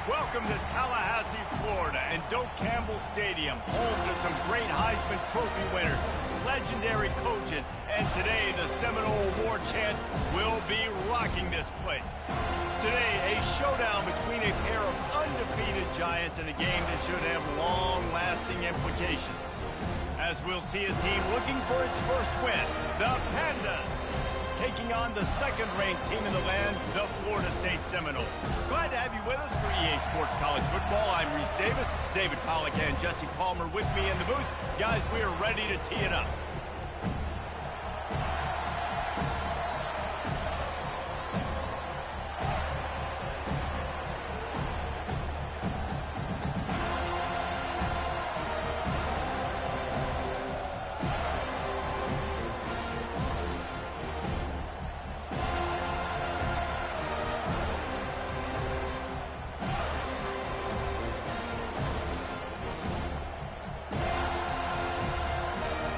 Welcome to Tallahassee, Florida, and Doak Campbell Stadium, home to some great Heisman Trophy winners, legendary coaches, and today the Seminole Award chant will be rocking this place. Today, a showdown between a pair of undefeated giants in a game that should have long-lasting implications. As we'll see a team looking for its first win, the Pandas, taking on the second-ranked team in the land, the Florida State Seminoles. Glad to have you with us for EA Sports College Football. I'm Reese Davis, David Pollack and Jesse Palmer with me in the booth. Guys, we are ready to tee it up.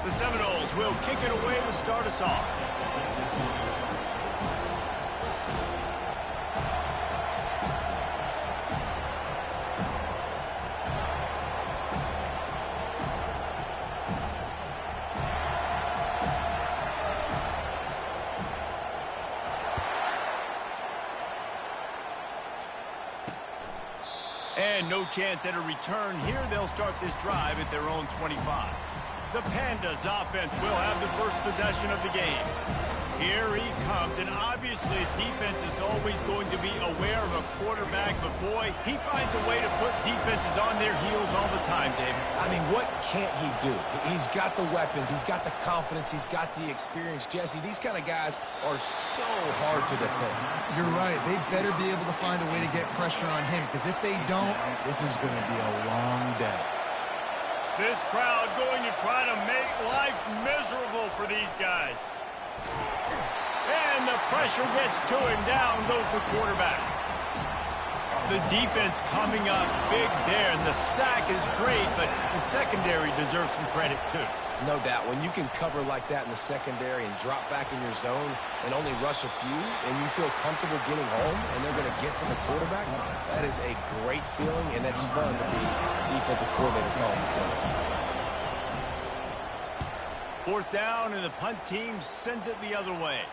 The Seminoles will kick it away to start us off. And no chance at a return here. They'll start this drive at their own 25. The Pandas offense will have the first possession of the game. Here he comes, and obviously defense is always going to be aware of a quarterback, but boy, he finds a way to put defenses on their heels all the time, David. I mean, what can't he do? He's got the weapons, he's got the confidence, he's got the experience. Jesse, these kind of guys are so hard to defend. You're right. They better be able to find a way to get pressure on him, because if they don't, this is going to be a long day. This crowd going to try to make life miserable for these guys. And the pressure gets to him. Down goes the quarterback. The defense coming up big there, and the sack is great, but the secondary deserves some credit too. No doubt. When you can cover like that in the secondary and drop back in your zone and only rush a few, and you feel comfortable getting home, and they're going to get to the quarterback, that is a great feeling, and that's fun to be a defensive coordinator calling the plays. Fourth down, and the punt team sends it the other way.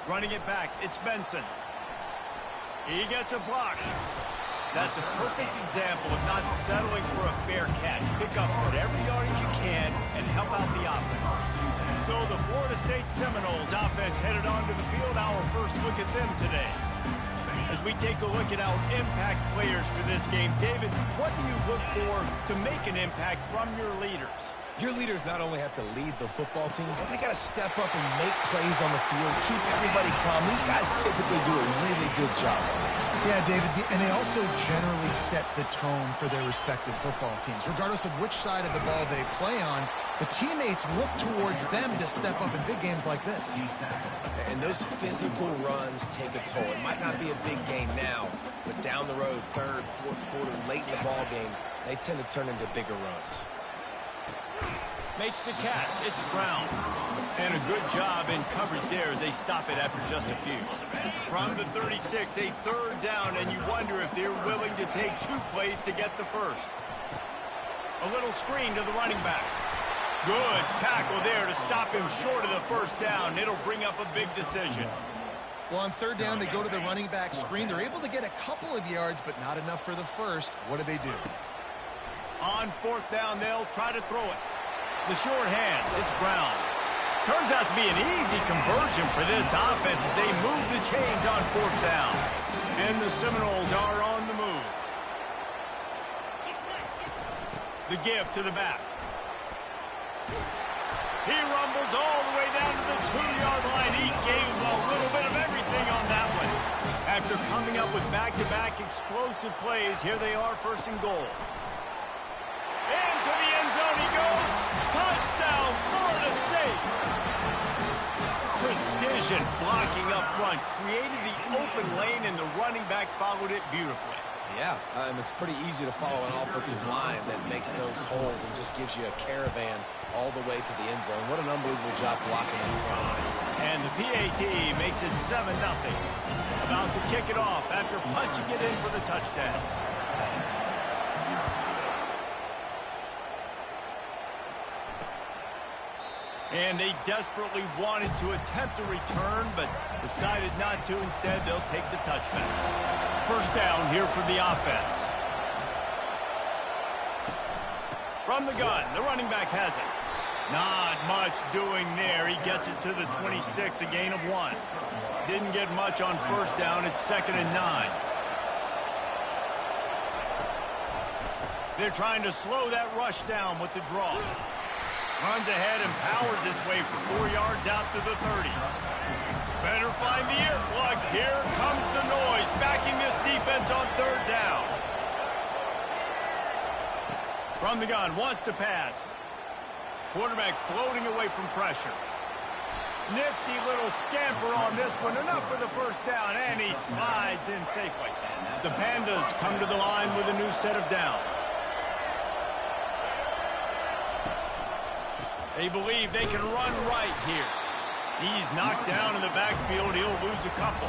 Running it back, it's Benson. He gets a block. That's a perfect example of not settling for a fair catch. Pick up whatever yardage you can and help out the offense. So the Florida State Seminoles offense headed onto the field. Our first look at them today. As we take a look at our impact players for this game, David, what do you look for to make an impact from your leaders? Your leaders not only have to lead the football team, but they got to step up and make plays on the field, keep everybody calm. These guys typically do a really good job. Yeah, David, and they also generally set the tone for their respective football teams. Regardless of which side of the ball they play on, the teammates look towards them to step up in big games like this. And those physical runs take a toll. It might not be a big game now, but down the road, third, fourth quarter, late in the ball games, they tend to turn into bigger runs. Makes the catch. It's Brown. And a good job in coverage there as they stop it after just a few. From the 36, a third down, and you wonder if they're willing to take two plays to get the first. A little screen to the running back. Good tackle there to stop him short of the first down. It'll bring up a big decision. Well, on third down, they go to the running back screen. They're able to get a couple of yards, but not enough for the first. What do? On fourth down, they'll try to throw it. The short hands, it's Brown. Turns out to be an easy conversion for this offense as they move the chains on fourth down. And the Seminoles are on the move. The give to the back. He rumbles all the way down to the 2-yard line. He gave a little bit of everything on that one. After coming up with back-to-back explosive plays, here they are, first and goal. Into the end zone he goes. Touchdown, Florida State. Precision blocking up front. Created the open lane, and the running back followed it beautifully. Yeah, it's pretty easy to follow an offensive line that makes those holes and just gives you a caravan all the way to the end zone. What an unbelievable job blocking up front. And the PAT makes it 7-0. About to kick it off after punching it in for the touchdown. And they desperately wanted to attempt a return, but decided not to. Instead, they'll take the touchback. First down here for the offense. From the gun, the running back has it. Not much doing there. He gets it to the 26, a gain of 1. Didn't get much on first down. It's 2nd and 9. They're trying to slow that rush down with the draw. Runs ahead and powers his way for 4 yards out to the 30. Better find the earplugs. Here comes the noise, backing this defense on 3rd down. From the gun, wants to pass. Quarterback floating away from pressure. Nifty little scamper on this one. Enough for the first down, and he slides in safely. The Pandas come to the line with a new set of downs. They believe they can run right here. He's knocked down in the backfield. He'll lose a couple.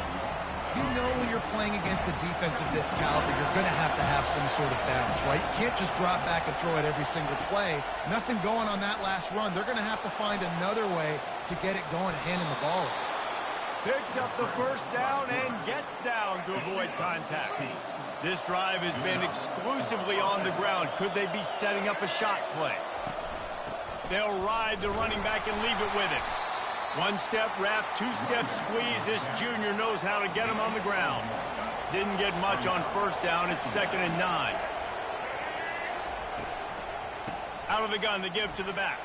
You know when you're playing against a defense of this caliber, you're going to have some sort of balance, right? You can't just drop back and throw it every single play. Nothing going on that last run. They're going to have to find another way to get it going, handing the ball off. Picks up the first down and gets down to avoid contact. This drive has been exclusively on the ground. Could they be setting up a shot play? They'll ride the running back and leave it with him. 1-step wrap, 2-step squeeze. This junior knows how to get him on the ground. Didn't get much on first down. It's 2nd and 9. Out of the gun to give to the back.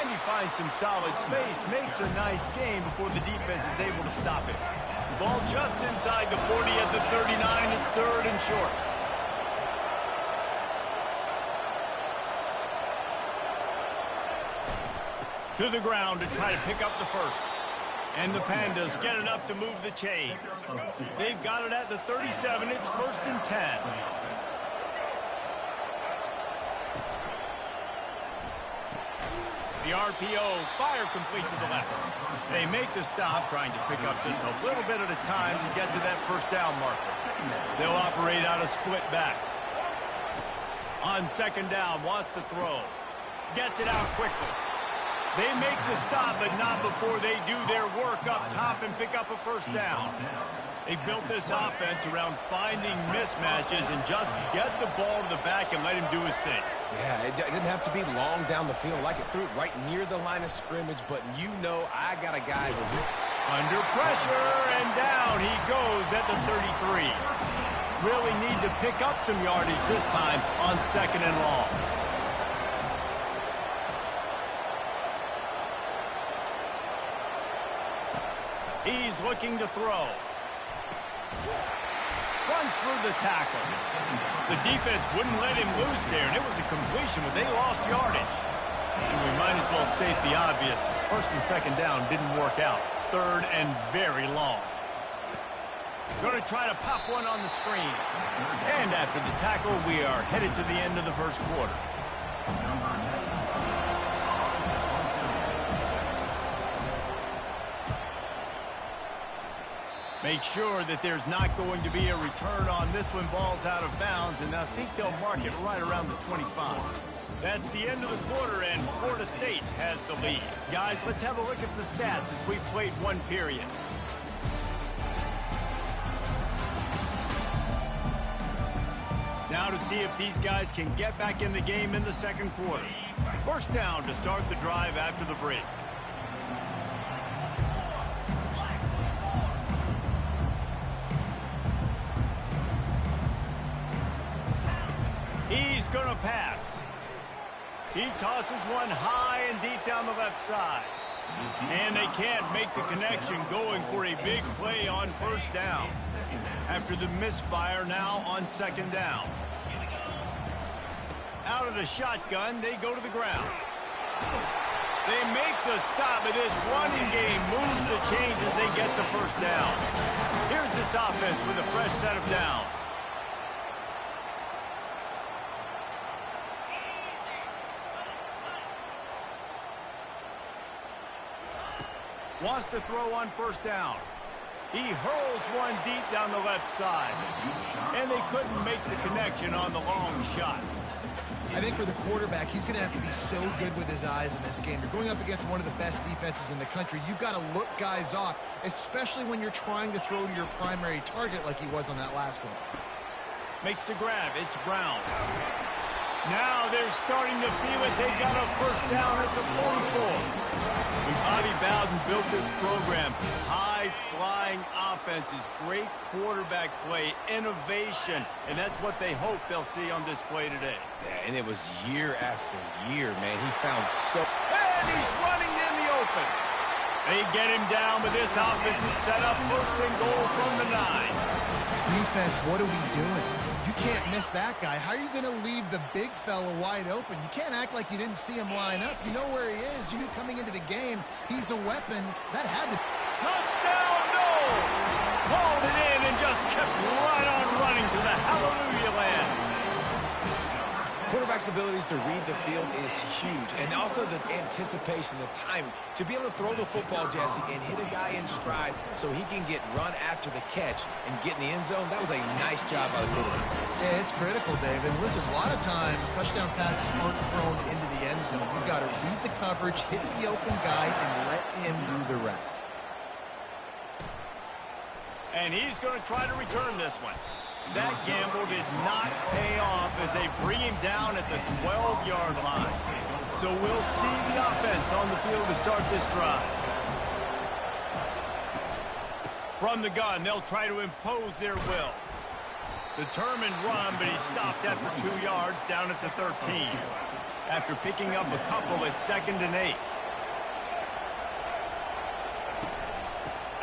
And he finds some solid space. Makes a nice game before the defense is able to stop it. Ball just inside the 40 at the 39. It's 3rd and short. To the ground to try to pick up the first. And the Pandas get enough to move the chains. They've got it at the 37. It's 1st and 10. The RPO, fire complete to the left. They make the stop, trying to pick up just a little bit at a time to get to that first down marker. They'll operate out of split backs. On 2nd down, wants to throw. Gets it out quickly. They make the stop, but not before they do their work up top and pick up a first down. They built this offense around finding mismatches and just get the ball to the back and let him do his thing. Yeah, it didn't have to be long down the field. Like it threw it right near the line of scrimmage, but you know I got a guy with it. Under pressure, and down he goes at the 33. Really need to pick up some yardage this time on 2nd and long. He's looking to throw. Runs through the tackle. The defense wouldn't let him loose there, and it was a completion, but they lost yardage. And we might as well state the obvious. 1st and 2nd down didn't work out. 3rd and very long. Going to try to pop one on the screen. And after the tackle, we are headed to the end of the first quarter. Make sure that there's not going to be a return on this one. Ball's out of bounds, and I think they'll mark it right around the 25. That's the end of the quarter, and Florida State has the lead. Guys, let's have a look at the stats as we played one period. Now to see if these guys can get back in the game in the second quarter. First down to start the drive after the break. He's going to pass. He tosses one high and deep down the left side. And they can't make the connection, going for a big play on first down. After the misfire, now on 2nd down. Out of the shotgun, they go to the ground. They make the stop, but this running game moves the chains as they get the first down. Here's this offense with a fresh set of downs. Wants to throw on first down. He hurls one deep down the left side. And they couldn't make the connection on the long shot. I think for the quarterback, he's going to have to be so good with his eyes in this game. You're going up against one of the best defenses in the country. You've got to look guys off, especially when you're trying to throw to your primary target like he was on that last one. Makes the grab. It's Brown. Now they're starting to feel it. They got a first down at the 44. When Bobby Bowden built this program, high-flying offenses, great quarterback play, innovation, and that's what they hope they'll see on display today. Yeah, and it was year after year, man. He found so... And he's running in the open. They get him down, but this offense is set up first and goal from the 9. Defense, what are we doing? You can't miss that guy. How are you going to leave the big fella wide open? You can't act like you didn't see him line up. You know where he is. You knew coming into the game he's a weapon. That had to... Touchdown, no! Hauled it in and just kept right on running to the hallelujah land. Quarterback's abilities to read the field is huge, and also the anticipation, the timing. To be able to throw the football, Jesse, and hit a guy in stride so he can get run after the catch and get in the end zone, that was a nice job by the quarterback. Yeah, it's critical, Dave. And listen, a lot of times touchdown passes aren't thrown into the end zone. You've got to read the coverage, hit the open guy, and let him do the rest. And he's going to try to return this one. That gamble did not pay off as they bring him down at the 12-yard line. So we'll see the offense on the field to start this drive. From the gun, they'll try to impose their will. Determined run, but he stopped after 2 yards down at the 13. After picking up a couple at 2nd and 8.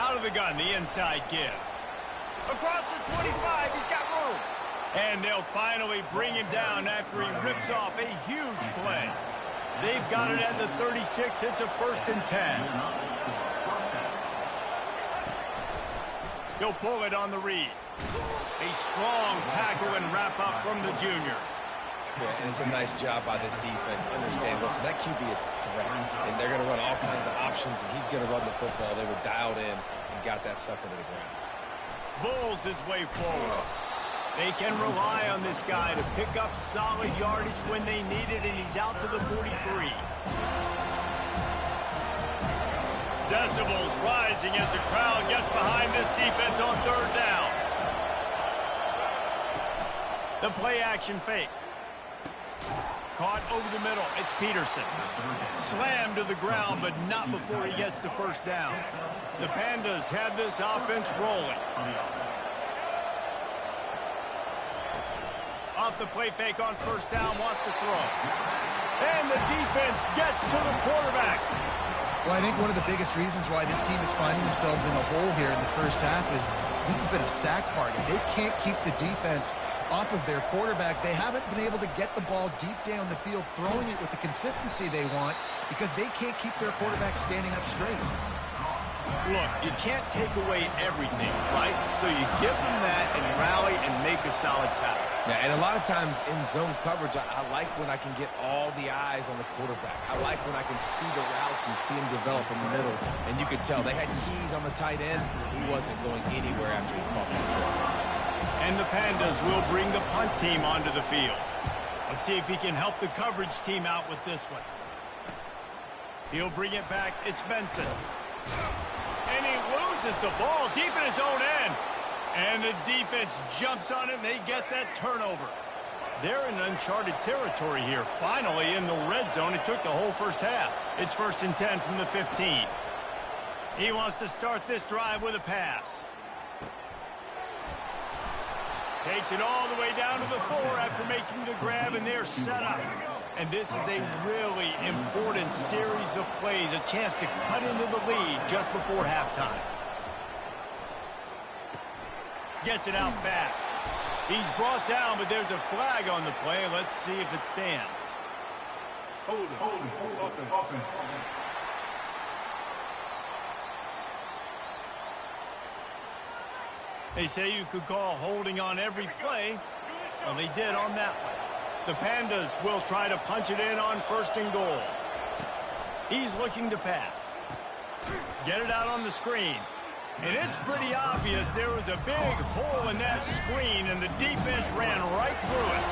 Out of the gun, the inside give. Across the 25, he's got room. And they'll finally bring him down after he rips off a huge play. They've got it at the 36. It's a 1st and 10. He'll pull it on the read. A strong tackle and wrap up from the junior. Yeah, and it's a nice job by this defense. Understand, listen, that QB is a threat, and they're going to run all kinds of options, and he's going to run the football. They were dialed in and got that sucker to the ground. Bulls his way forward. They can rely on this guy to pick up solid yardage when they need it, and he's out to the 43. Decibels rising as the crowd gets behind this defense on 3rd down. The play-action fake. Caught over the middle. It's Peterson. Slammed to the ground, but not before he gets the first down. The Pandas have this offense rolling. Off the play fake on first down, wants to throw. And the defense gets to the quarterback. Well, I think one of the biggest reasons why this team is finding themselves in a hole here in the first half is this has been a sack party. They can't keep the defense off of their quarterback. They haven't been able to get the ball deep down the field, throwing it with the consistency they want because they can't keep their quarterback standing up straight. Look, you can't take away everything, right? So you give them that and rally and make a solid tackle. Yeah, and a lot of times in zone coverage, I like when I can get all the eyes on the quarterback. I like when I can see the routes and see him develop in the middle. And you could tell they had keys on the tight end. He wasn't going anywhere after he caught that football. And the Pandas will bring the punt team onto the field. Let's see if he can help the coverage team out with this one. He'll bring it back. It's Benson. And he loses the ball deep in his own end. And the defense jumps on it, and they get that turnover. They're in uncharted territory here. Finally in the red zone. It took the whole first half. It's 1st and 10 from the 15. He wants to start this drive with a pass. Takes it all the way down to the 4 after making the grab, and they're set up. And this is a really important series of plays, a chance to cut into the lead just before halftime. Gets it out fast. He's brought down, but there's a flag on the play. Let's see if it stands. Hold it. Open. They say you could call holding on every play. Well, they did on that one. The Pandas will try to punch it in on 1st and goal. He's looking to pass. Get it out on the screen. And it's pretty obvious there was a big hole in that screen, and the defense ran right through it.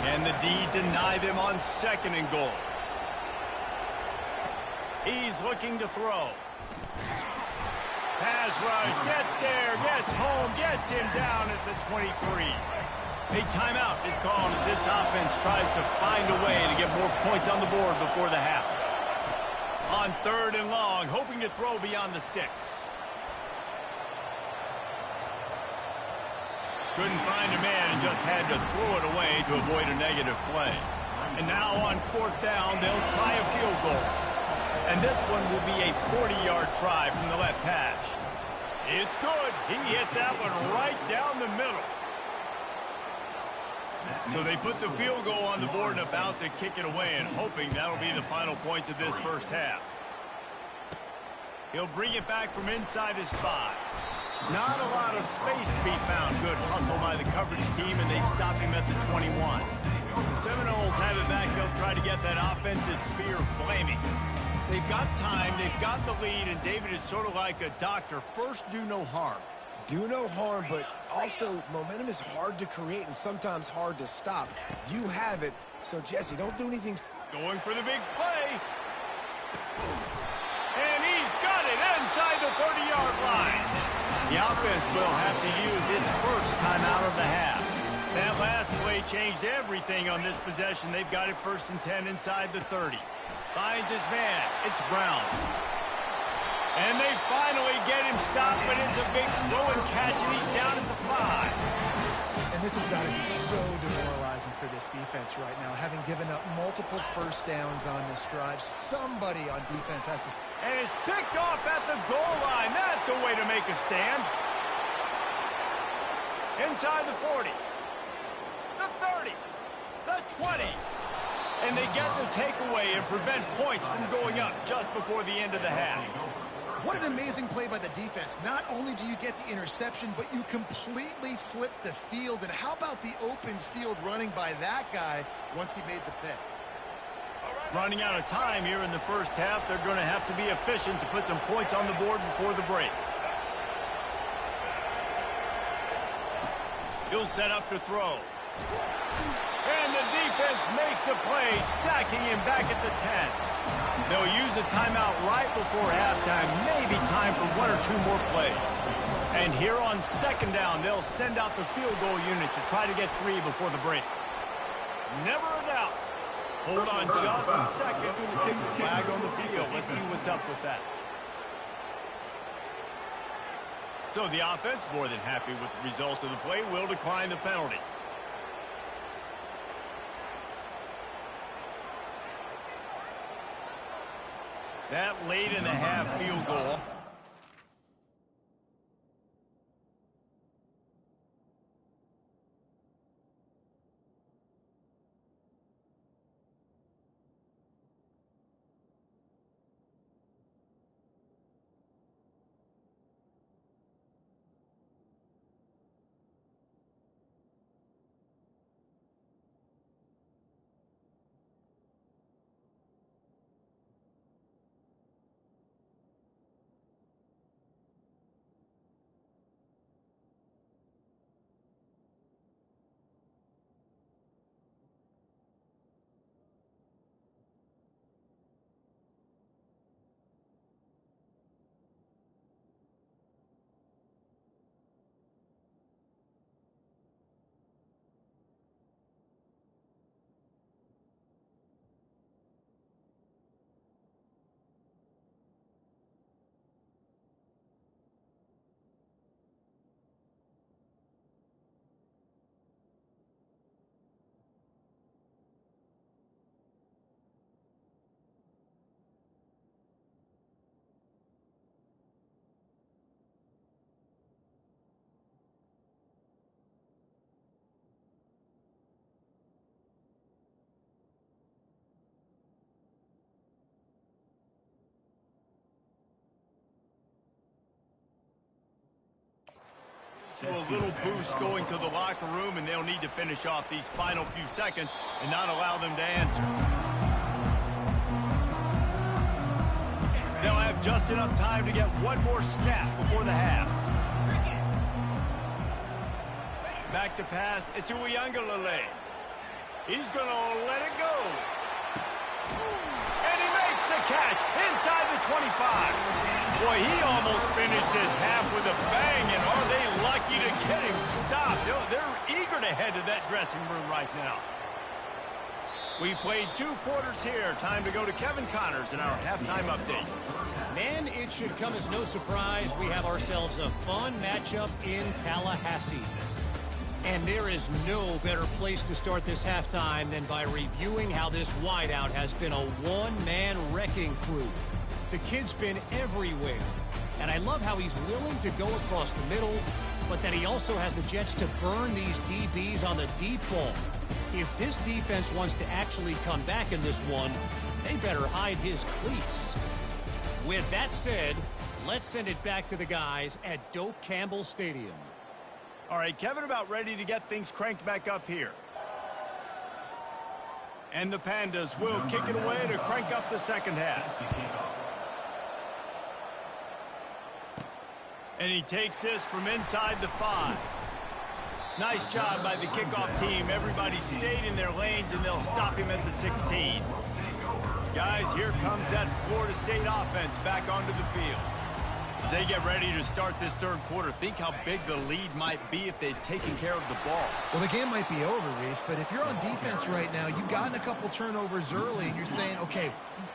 Can the D deny them on 2nd and goal? He's looking to throw. Pass rush, gets there, gets home, gets him down at the 23. A timeout is called as this offense tries to find a way to get more points on the board before the half. On 3rd and long, hoping to throw beyond the sticks. Couldn't find a man and just had to throw it away to avoid a negative play. And now on 4th down, they'll try a field goal. And this one will be a 40-yard try from the left hash. It's good. He hit that one right down the middle. So they put the field goal on the board and about to kick it away, and hoping that'll be the final points of this first half. He'll bring it back from inside his 5. Not a lot of space to be found. Good hustle by the coverage team, and they stop him at the 21. The Seminoles have it back. They'll try to get that offensive spear flaming. They've got time, they've got the lead, and David is sort of like a doctor. First, do no harm. Do no harm, but also momentum is hard to create and sometimes hard to stop. You have it, so Jesse, don't do anything. Going for the big play. And he's got it inside the 30-yard line. The offense will have to use its first timeout of the half. That last play changed everything on this possession. They've got it 1st and 10 inside the 30. Finds his man. It's Brown. And they finally get him stopped, but it's a big throw and catch, and he's down at the 5. And this has got to be so demoralizing for this defense right now. Having given up multiple first downs on this drive, somebody on defense has to... And it's picked off at the goal line. That's a way to make a stand. Inside the 40. The 30. The 20. And they get the takeaway and prevent points from going up just before the end of the half. What an amazing play by the defense. Not only do you get the interception, but you completely flip the field. And how about the open field running by that guy once he made the pick? Running out of time here in the first half. They're going to have to be efficient to put some points on the board before the break. He'll set up to throw. And the defense makes a play, sacking him back at the 10. They'll use a timeout right before halftime. Maybe time for 1 or 2 more plays. And here on 2nd down, they'll send out the field goal unit to try to get 3 before the break. Never a doubt. Hold on just a second. Flag on the field. Let's see what's up with that. So the offense, more than happy with the result of the play, will decline the penalty. That late in the half field goal. So a little boost going to the locker room, and they'll need to finish off these final few seconds and not allow them to answer. They'll have have just enough time to get one more snap before the half. Back to pass. It's Uiagalelei. He's going to let it go. And he makes the catch inside the 25. Boy, he almost finished his half with a bang, and are they lucky to get him stopped. They're eager to head to that dressing room right now. We played 2 quarters here. Time to go to Kevin Connors in our halftime update. Man, it should come as no surprise we have ourselves a fun matchup in Tallahassee. And there is no better place to start this halftime than by reviewing how this wideout has been a one-man wrecking crew. The kid's been everywhere, and I love how he's willing to go across the middle, but that he also has the jets to burn these DBs on the deep ball. If this defense wants to actually come back in this one, they better hide his cleats. With that said, let's send it back to the guys at Doak Campbell Stadium. All right, Kevin about ready to get things cranked back up here. And the Pandas will kick it away to crank up the second half. And he takes this from inside the 5. Nice job by the kickoff team. Everybody stayed in their lanes, and they'll stop him at the 16. Guys, here comes that Florida State offense back onto the field. As they get ready to start this third quarter, think how big the lead might be if they'd taken care of the ball. Well, the game might be over, Reese, but if you're on defense right now, you've gotten a couple turnovers early, and you're saying, okay,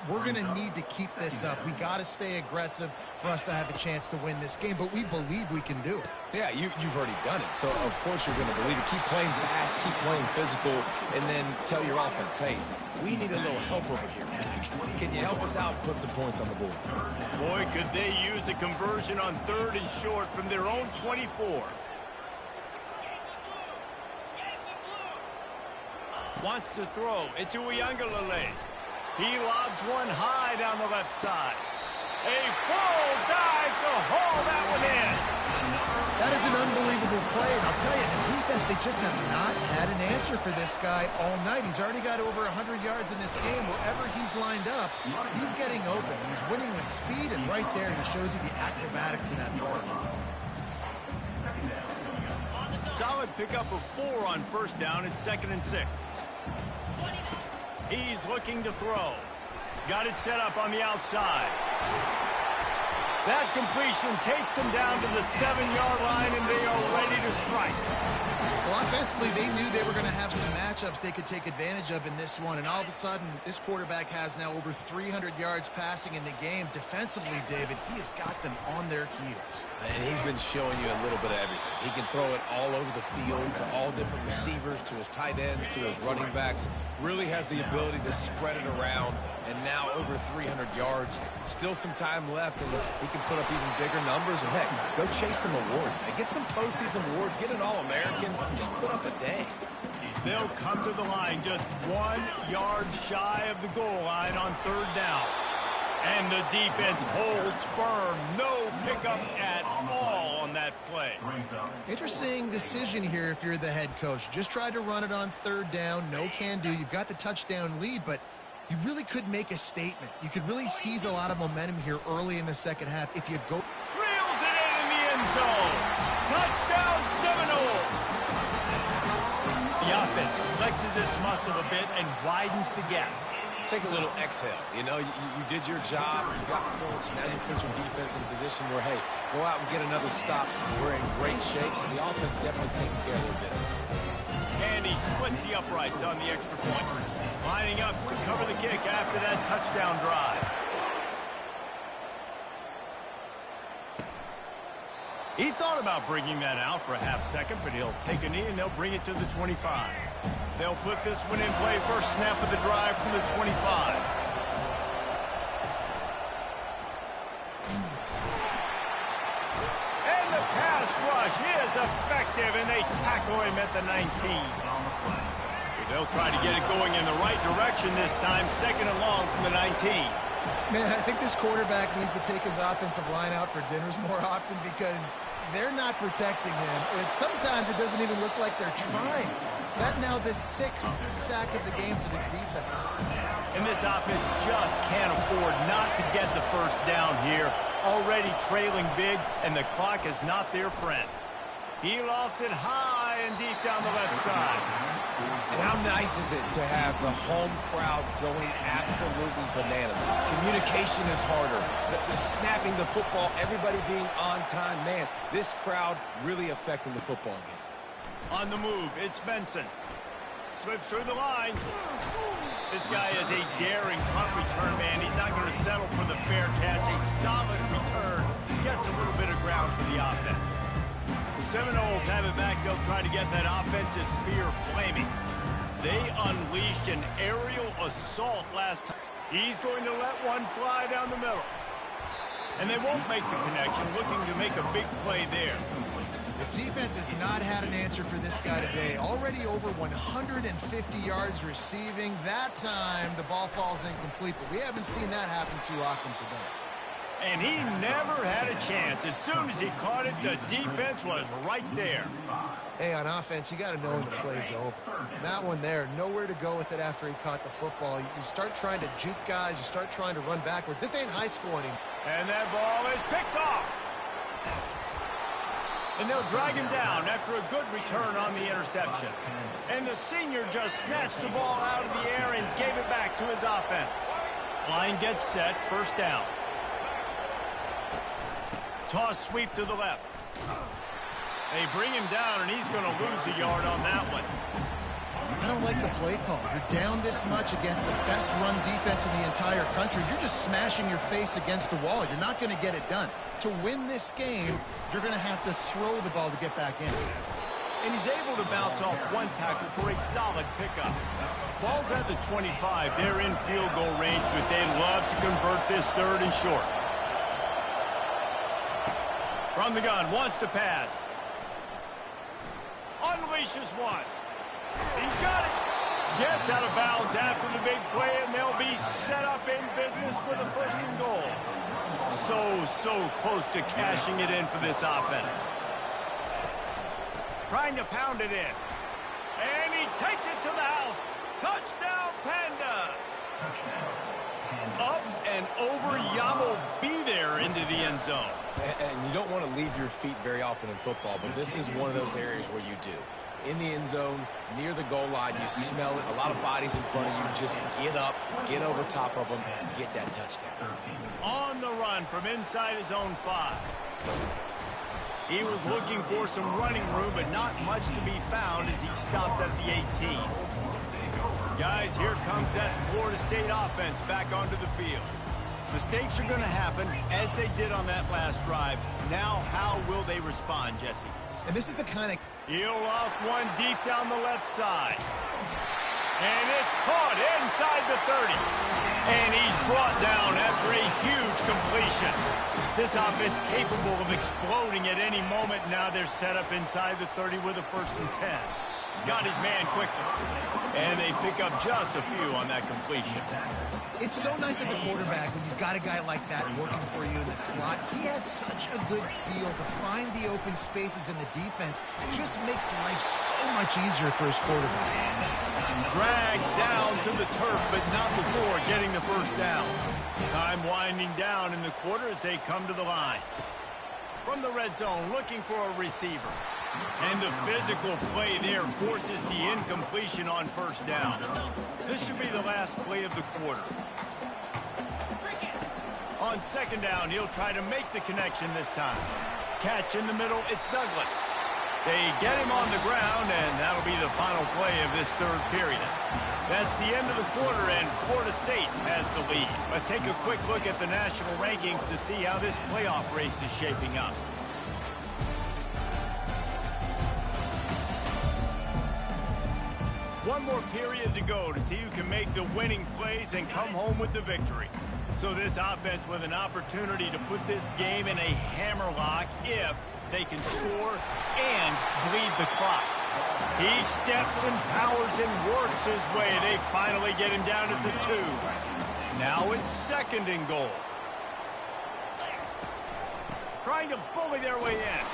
we're going to need to keep this up. We got to stay aggressive for us to have a chance to win this game, but we believe we can do it. Yeah, you've already done it, so of course you're going to believe it. Keep playing fast, keep playing physical, and then tell your offense, hey, we need a little help over here. Can you help us out and put some points on the board? Boy, could they use a conversion on 3rd and short from their own 24. Wants to throw. It's Uiagalelei. He lobs one high down the left side. A full dive to haul that one in. That is an unbelievable play, and I'll tell you, the defense, they just have not had an answer for this guy all night. He's already got over 100 yards in this game. Wherever he's lined up, he's getting open. He's winning with speed, and right there, he shows you the acrobatics and athleticism. Solid pickup of 4 on first down. It's 2nd and 6. He's looking to throw. Got it set up on the outside. That completion takes them down to the 7-yard line, and they are ready to strike. Well, offensively, they knew they were going to have some matchups they could take advantage of in this one, and all of a sudden, this quarterback has now over 300 yards passing in the game. Defensively, David, he has got them on their heels. And he's been showing you a little bit of everything. He can throw it all over the field to all different receivers, to his tight ends, to his running backs. Really has the ability to spread it around, and now over 300 yards. Still some time left, and he can put up even bigger numbers. And, heck, go chase some awards, man. Get some postseason awards. Get an All-American. Just put up a day. They'll come to the line just 1 yard shy of the goal line on 3rd down. And the defense holds firm. No pickup at all on that play. Interesting decision here if you're the head coach. Just try to run it on 3rd down. No can do. You've got the touchdown lead, but you really could make a statement. You could really seize a lot of momentum here early in the second half if you go. Reels it in the end zone. Touchdown Seminoles. The offense flexes its muscle a bit and widens the gap. Take a little exhale. You know, you did your job. You got the points. Now you put your defense in a position where, hey, go out and get another stop. We're in great shape, so the offense definitely taking care of their business. And he splits the uprights on the extra point. Lining up to cover the kick after that touchdown drive. He thought about bringing that out for a half second, but he'll take a knee and they'll bring it to the 25. They'll put this one in play. First snap of the drive from the 25. And the pass rush is effective, and they tackle him at the 19. They'll try to get it going in the right direction this time. 2nd and long from the 19. Man, I think this quarterback needs to take his offensive line out for dinners more often because they're not protecting him. And sometimes it doesn't even look like they're trying. That now the 6th sack of the game for this defense. And this offense just can't afford not to get the first down here. Already trailing big, and the clock is not their friend. He lofts it high and deep down the left side. And how nice is it to have the home crowd going absolutely bananas? Communication is harder. The snapping the football, everybody being on time. Man, this crowd really affecting the football game. On the move, it's Benson. Slips through the line. This guy is a daring punt return man. He's not going to settle for the fair catch. A solid return. Gets a little bit of ground for the offense. The Seminoles have it back. They'll try to get that offensive spear flaming. They unleashed an aerial assault last time. He's going to let one fly down the middle. And they won't make the connection, looking to make a big play there. The defense has not had an answer for this guy today. Already over 150 yards receiving. That time, the ball falls incomplete, but we haven't seen that happen too often today. And he never had a chance. As soon as he caught it, the defense was right there. Hey, on offense, you got to know when the play's over. That one there, nowhere to go with it after he caught the football. You start trying to juke guys. You start trying to run backward. This ain't high school anymore. And that ball is picked off. And they'll drag him down after a good return on the interception. And the senior just snatched the ball out of the air and gave it back to his offense. Line gets set, first down. Toss sweep to the left. They bring him down, and he's going to lose a yard on that one. I don't like the play call. You're down this much against the best run defense in the entire country. You're just smashing your face against the wall. You're not going to get it done. To win this game, you're going to have to throw the ball to get back in. And he's able to bounce off one tackle for a solid pickup. Ball's at the 25. They're in field goal range, but they'd love to convert this third and short. From the gun, wants to pass. Unleashes one. He's got it. Gets out of bounds after the big play, and they'll be set up in business with a first and goal. So close to cashing it in for this offense. Trying to pound it in. And he takes it to the house. Touchdown, Pandas. Up and over. Yamo be there into the end zone. And you don't want to leave your feet very often in football, but this is one of those areas where you do. In the end zone, near the goal line, you smell it. A lot of bodies in front of you. Just get up, get over top of them, get that touchdown. On the run from inside his own 5. He was looking for some running room, but not much to be found as he stopped at the 18. Guys, here comes that Florida State offense back onto the field. Mistakes are going to happen, as they did on that last drive. Now, how will they respond, Jesse? And this is the kind of... He'll off one deep down the left side. And it's caught inside the 30. And he's brought down after a huge completion. This offense capable of exploding at any moment. Now they're set up inside the 30 with a first and 10. Got his man quickly. And they pick up just a few on that completion. It's so nice as a quarterback when you've got a guy like that working for you in the slot. He has such a good feel to find the open spaces in the defense. It just makes life so much easier for his quarterback. Dragged down to the turf, but not before getting the first down. Time winding down in the quarter as they come to the line. From the red zone, looking for a receiver. And the physical play there forces the incompletion on first down. This should be the last play of the quarter. On second down, he'll try to make the connection this time. Catch in the middle, it's Douglas. They get him on the ground, and that'll be the final play of this third period. That's the end of the quarter, and Florida State has the lead. Let's take a quick look at the national rankings to see how this playoff race is shaping up. One more period to go to see who can make the winning plays and come home with the victory. So this offense with an opportunity to put this game in a hammerlock if they can score and bleed the clock. He steps and powers and works his way. They finally get him down at the 2. Now it's second and goal. Trying to bully their way in.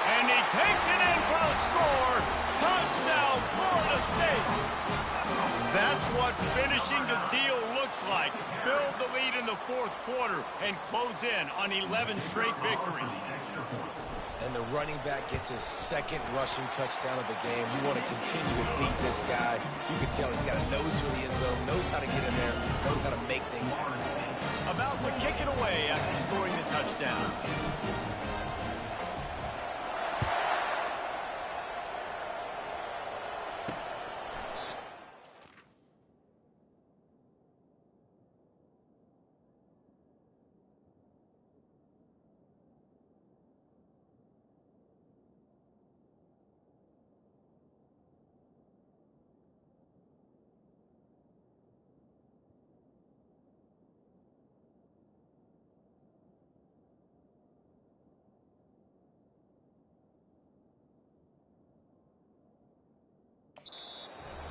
And he takes it in for the score. Touchdown, Florida State! That's what finishing the deal looks like. Build the lead in the fourth quarter and close in on 11 straight victories. And the running back gets his second rushing touchdown of the game. You want to continue to feed this guy. You can tell he's got a nose for the end zone, knows how to get in there, knows how to make things happen. About to kick it away after scoring the touchdown.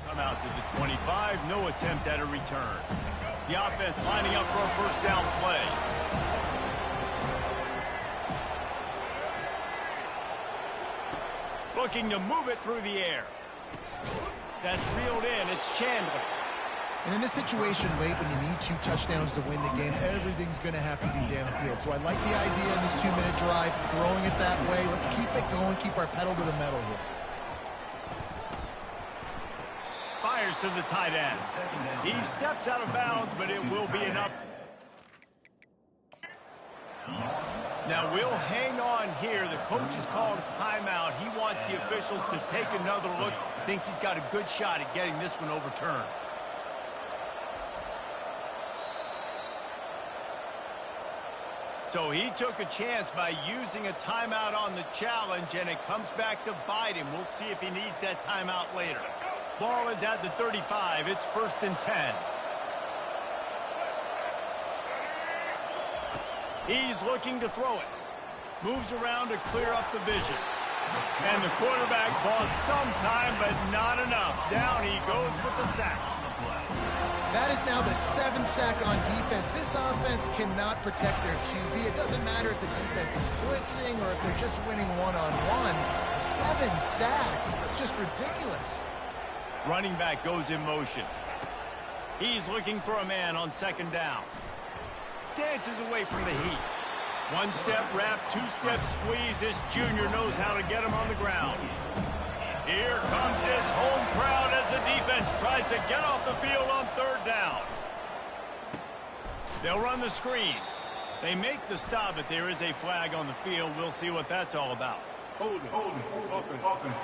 Come out to the 25, no attempt at a return. The offense lining up for a first down play. Looking to move it through the air. That's reeled in, it's Chandler. And in this situation late when you need 2 touchdowns to win the game, everything's going to have to be downfield. So I like the idea in this 2-minute drive, throwing it that way. Let's keep it going, keep our pedal to the metal here. Fires to the tight end. He steps out of bounds, but it will be enough. Now we'll hang on here. The coach has called a timeout. He wants the officials to take another look. Thinks he's got a good shot at getting this one overturned. So he took a chance by using a timeout on the challenge, and it comes back to bite him. We'll see if he needs that timeout later. Ball is at the 35. It's 1st and 10. He's looking to throw it. Moves around to clear up the vision. And the quarterback bought some time, but not enough. Down he goes with the sack. That is now the 7th sack on defense. This offense cannot protect their QB. It doesn't matter if the defense is blitzing or if they're just winning one-on-one. 7 sacks. That's just ridiculous. Running back goes in motion. He's looking for a man on 2nd down. Dances away from the heat. 1-step wrap, 2-step squeeze. This junior knows how to get him on the ground. Here comes this home crowd as the defense tries to get off the field on 3rd down. They'll run the screen. They make the stop, but there is a flag on the field. We'll see what that's all about. Hold it. Offense.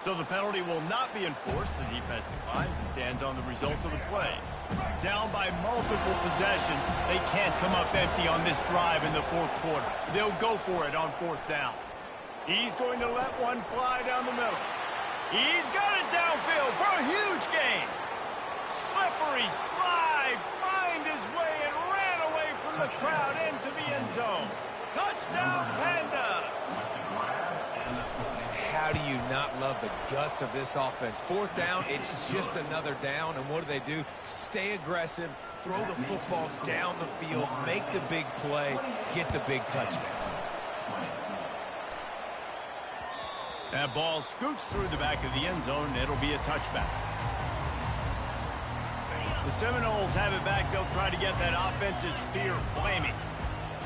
So the penalty will not be enforced. The defense declines and stands on the result of the play. Down by multiple possessions, they can't come up empty on this drive in the 4th quarter. They'll go for it on 4th down. He's going to let one fly down the middle. He's got it downfield for a huge gain. Slippery slide, find his way and ran away from the crowd into the end zone. Touchdown, Pandas! How do you not love the guts of this offense? 4th down, it's just another down, and what do? Stay aggressive, throw the football down the field, make the big play, get the big touchdown. That ball scoots through the back of the end zone, and it'll be a touchback. The Seminoles have it back. They'll try to get that offensive spear flaming.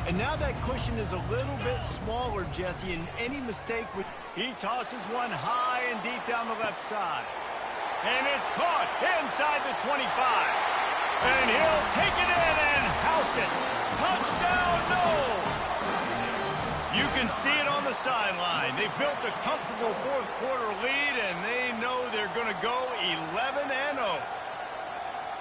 And now that cushion is a little bit smaller, Jesse, and any mistake with... He tosses one high and deep down the left side. And it's caught inside the 25. And he'll take it in and house it. Touchdown, Noles! You can see it on the sideline. They've built a comfortable 4th quarter lead, and they know they're going to go 11-0.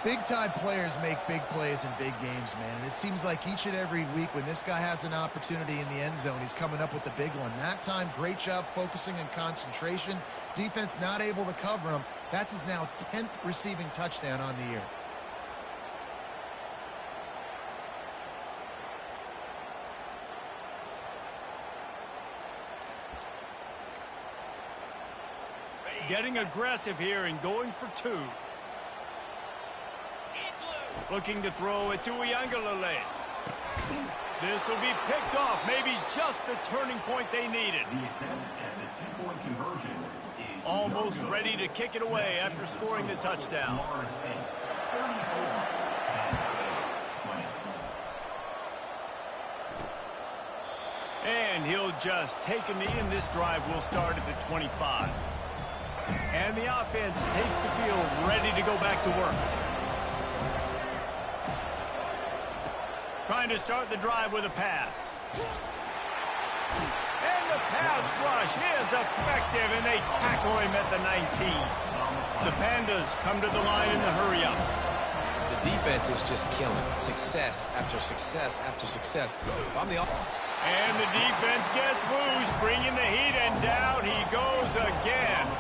Big-time players make big plays in big games, man. And it seems like each and every week when this guy has an opportunity in the end zone, he's coming up with the big one. That time, great job focusing and concentration. Defense not able to cover him. That's his now 10th receiving touchdown on the year. Getting aggressive here and going for 2. Looking to throw it to Uiagalelei. This will be picked off. Maybe just the turning point they needed. The attempt at the two-point conversion is almost ready to kick it away after scoring the touchdown. Florida State, 34-20. And he'll just take a knee, and this drive will start at the 25. And the offense takes the field, ready to go back to work. Trying to start the drive with a pass. And the pass rush is effective, and they tackle him at the 19. The Pandas come to the line in the hurry-up. The defense is just killing it. Success after success after success. If I'm the And the defense gets loose, bringing the heat, and down he goes again.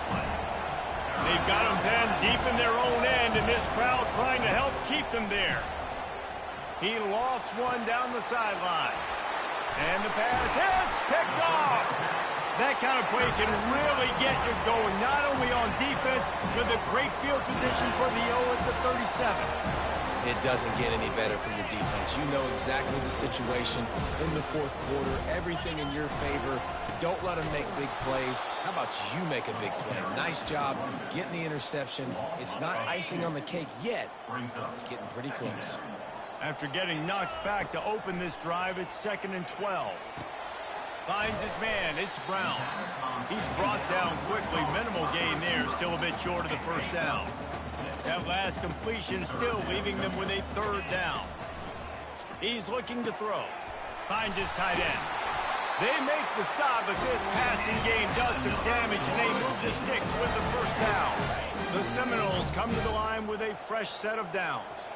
They've got him pinned deep in their own end, and this crowd trying to help keep them there. He lofts one down the sideline. And the pass hits, picked off. That kind of play can really get you going, not only on defense, but the great field position for the O at the 37. It doesn't get any better for your defense. You know exactly the situation in the fourth quarter, everything in your favor. Don't let them make big plays. How about you make a big play? Nice job getting the interception. It's not icing on the cake yet, but it's getting pretty close. After getting knocked back to open this drive, it's 2nd and 12. Finds his man, it's Brown. He's brought down quickly, minimal gain there, still a bit short of the first down. That last completion still leaving them with a 3rd down. He's looking to throw. Finds his tight end. They make the stop, but this passing game does some damage, and they move the sticks with the first down. The Seminoles come to the line with a fresh set of downs.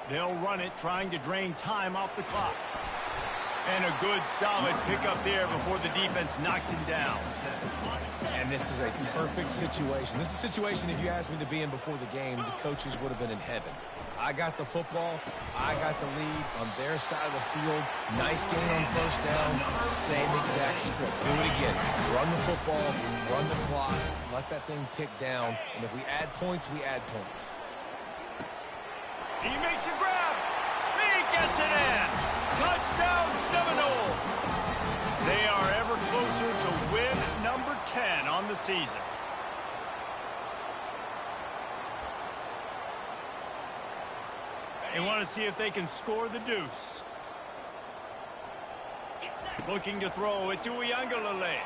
They'll run it, trying to drain time off the clock. And a good, solid pickup there before the defense knocks him down. And this is a perfect situation. This is a situation, if you asked me to be in before the game, the coaches would have been in heaven. I got the football. I got the lead on their side of the field. Nice gain on first down. Same exact script. Do it again. Run the football, run the clock, let that thing tick down. And if we add points, we add points. He makes a grab. He gets it in. Touchdown Seminole. They are ever closer to win number 10 on the season. They want to see if they can score the deuce. Looking to throw. It's Uiagalelei.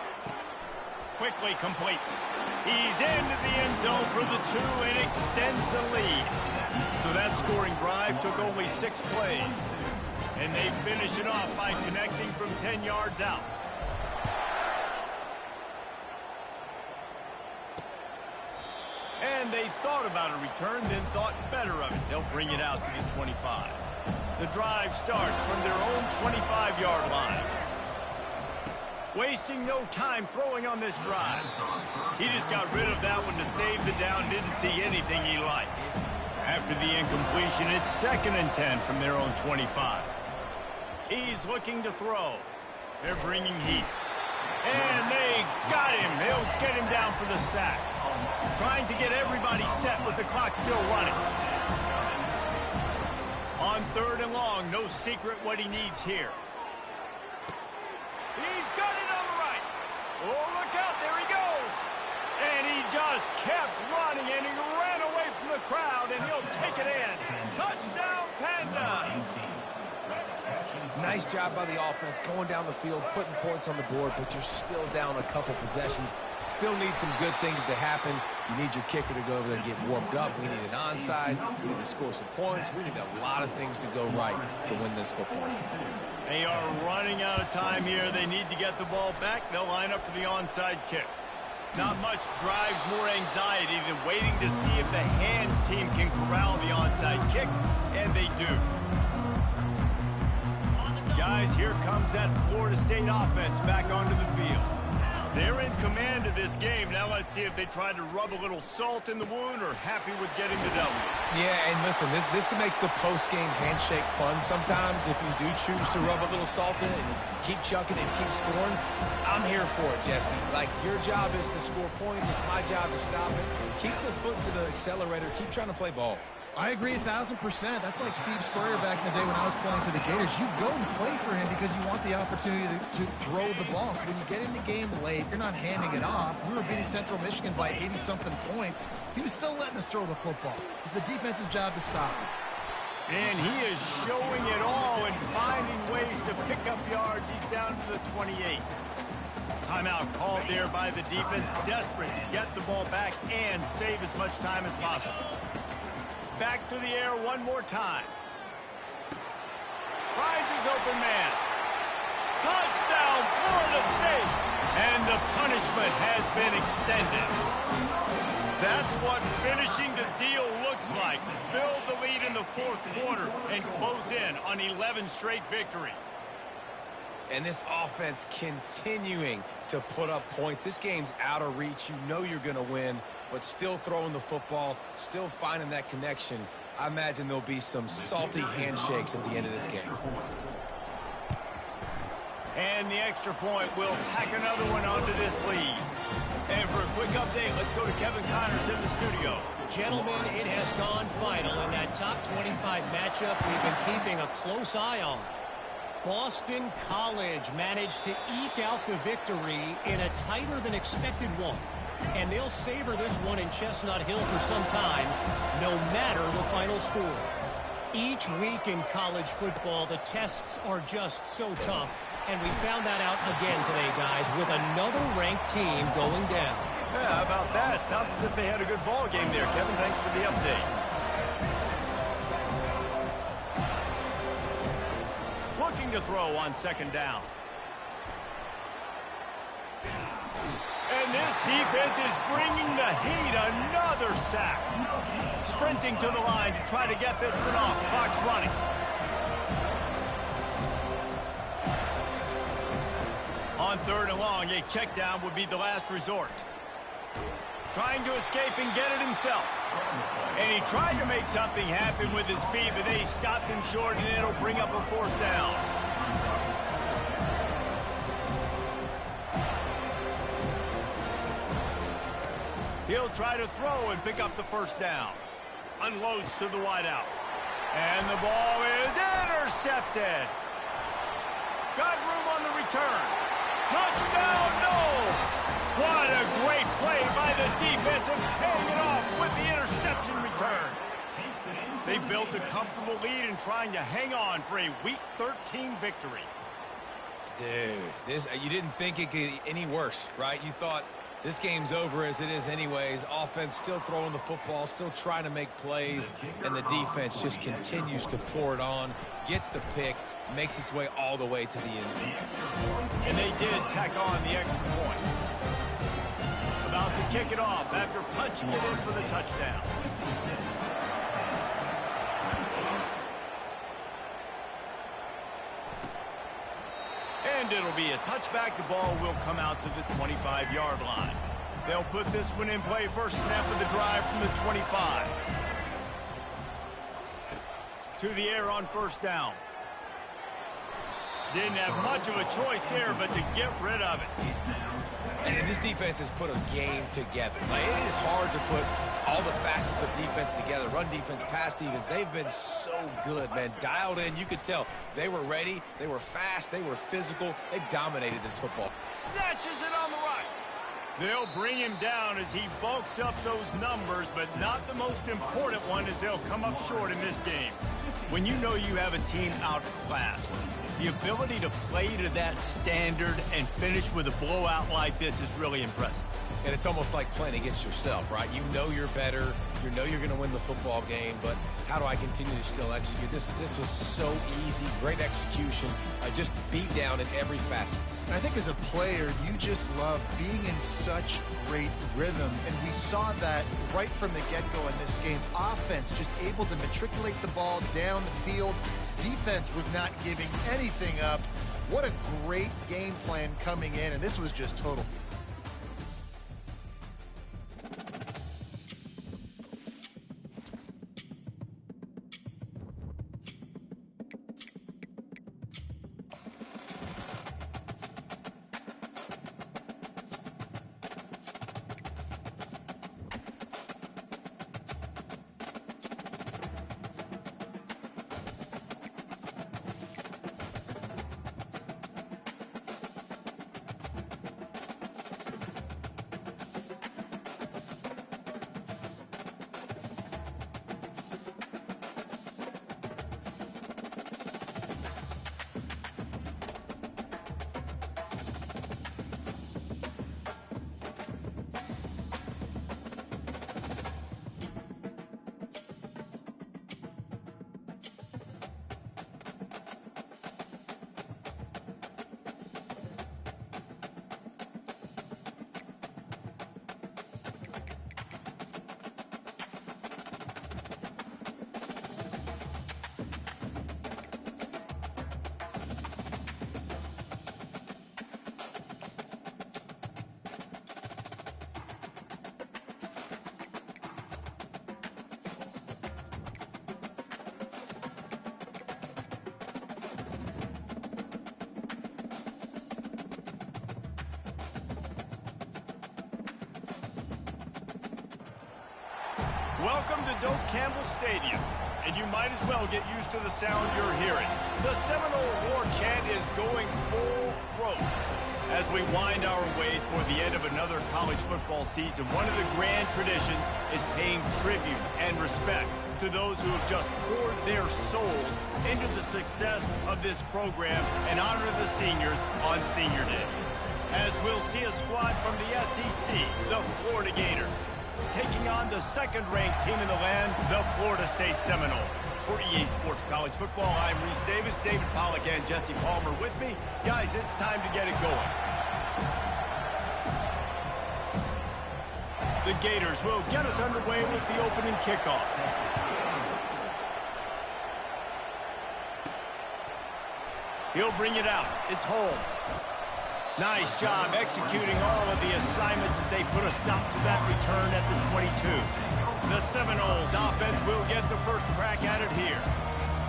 Quickly complete. He's into the end zone for the 2 and extends the lead. So that scoring drive took only 6 plays. And they finish it off by connecting from 10 yards out. And they thought about a return, then thought better of it. They'll bring it out to the 25. The drive starts from their own 25-yard line. Wasting no time throwing on this drive. He just got rid of that one to save the down. Didn't see anything he liked. After the incompletion, it's 2nd and 10 from their own 25. He's looking to throw. They're bringing heat. And they got him. They'll get him down for the sack. Trying to get everybody set with the clock still running. On 3rd and long, no secret what he needs here. He's got it on the right. Oh, look out. There he goes. And he just kept running, and he ran away from the crowd, and he'll take it in. Touchdown, Pandas. Nice job by the offense going down the field, putting points on the board, but you're still down a couple possessions. Still need some good things to happen. You need your kicker to go over there and get warmed up. We need an onside. We need to score some points. We need a lot of things to go right to win this football game. They are running out of time here. They need to get the ball back. They'll line up for the onside kick. Not much drives more anxiety than waiting to see if the hands team can corral the onside kick, and they do. Guys, here comes that Florida State offense back onto the field. They're in command of this game. Now let's see if they try to rub a little salt in the wound or happy with getting the W. Yeah, and listen, this makes the post-game handshake fun sometimes if you do choose to rub a little salt in it and keep chucking and keep scoring. I'm here for it, Jesse. Like, your job is to score points. It's my job to stop it. Keep the foot to the accelerator. Keep trying to play ball. I agree 1,000%. That's like Steve Spurrier back in the day when I was playing for the Gators. You go and play for him because you want the opportunity to throw the ball. So when you get in the game late, you're not handing it off. We were beating Central Michigan by 80-something points. He was still letting us throw the football. It's the defense's job to stop him. And he is showing it all and finding ways to pick up yards. He's down to the 28. Timeout called there by the defense, desperate to get the ball back and save as much time as possible. Back to the air one more time. Finds his open man. Touchdown, Florida State. And the punishment has been extended. That's what finishing the deal looks like. Build the lead in the fourth quarter and close in on 11 straight victories. And this offense continuing to put up points. This game's out of reach. You know you're going to win, but still throwing the football, still finding that connection. I imagine there'll be some salty handshakes at the end of this game. And the extra point will tack another one onto this lead. And for a quick update, let's go to Kevin Connors in the studio. Gentlemen, it has gone final in that top 25 matchup we've been keeping a close eye on. Boston College managed to eke out the victory in a tighter than expected one. And they'll savor this one in Chestnut Hill for some time, no matter the final score. Each week in college football, the tests are just so tough. And we found that out again today, guys, with another ranked team going down. Yeah, how about that? Sounds as if they had a good ball game there, Kevin. Thanks for the update. Looking to throw on second down. And this defense is bringing the heat. Another sack. Sprinting to the line to try to get this one off. Clock's running. On third and long, a check down would be the last resort. Trying to escape and get it himself. And he tried to make something happen with his feet, but they stopped him short, and it'll bring up a fourth down. He'll try to throw and pick up the first down. Unloads to the wideout. And the ball is intercepted. Got room on the return. Touchdown, no! What a great play by the defense and paying it off with the interception return. They built a comfortable lead and trying to hang on for a Week 13 victory. Dude, you didn't think it could get any worse, right? You thought this game's over as it is anyways. Offense still throwing the football, still trying to make plays, and the defense just continues to pour it on, gets the pick, makes its way all the way to the end zone. And they did tack on the extra point. About to kick it off after punching it in for the touchdown. And it'll be a touchback. The ball will come out to the 25-yard line. They'll put this one in play first snap of the drive from the 25. To the air on first down. Didn't have much of a choice there, but to get rid of it. And this defense has put a game together. Like, it is hard to put all the facets of defense together. Run defense, pass defense. They've been so good, man. Dialed in. You could tell they were ready. They were fast. They were physical. They dominated this football. Snatches it on the right. They'll bring him down as he bulks up those numbers, but not the most important one as they'll come up short in this game. When you know you have a team outclassed, the ability to play to that standard and finish with a blowout like this is really impressive. And it's almost like playing against yourself, right? You know you're better. You know you're going to win the football game, but how do I continue to still execute? This was so easy. Great execution. Just beat down in every facet. I think as a player, you just love being in such great rhythm, and we saw that right from the get-go in this game. Offense just able to matriculate the ball down the field. Defense was not giving anything up. What a great game plan coming in, and this was just total. Welcome to Doak Campbell Stadium, and you might as well get used to the sound you're hearing. The Seminole War Chant is going full throat. As we wind our way toward the end of another college football season, one of the grand traditions is paying tribute and respect to those who have just poured their souls into the success of this program and honor the seniors on Senior Day. As we'll see a squad from the SEC, the Florida Gators, taking on the second-ranked team in the land, the Florida State Seminoles. For EA Sports College Football, I'm Reese Davis, David Pollack, and Jesse Palmer with me. Guys, it's time to get it going. The Gators will get us underway with the opening kickoff. He'll bring it out. It's Holmes. Nice job executing all of the assignments as they put a stop to that return at the 22. The Seminoles offense will get the first crack at it here.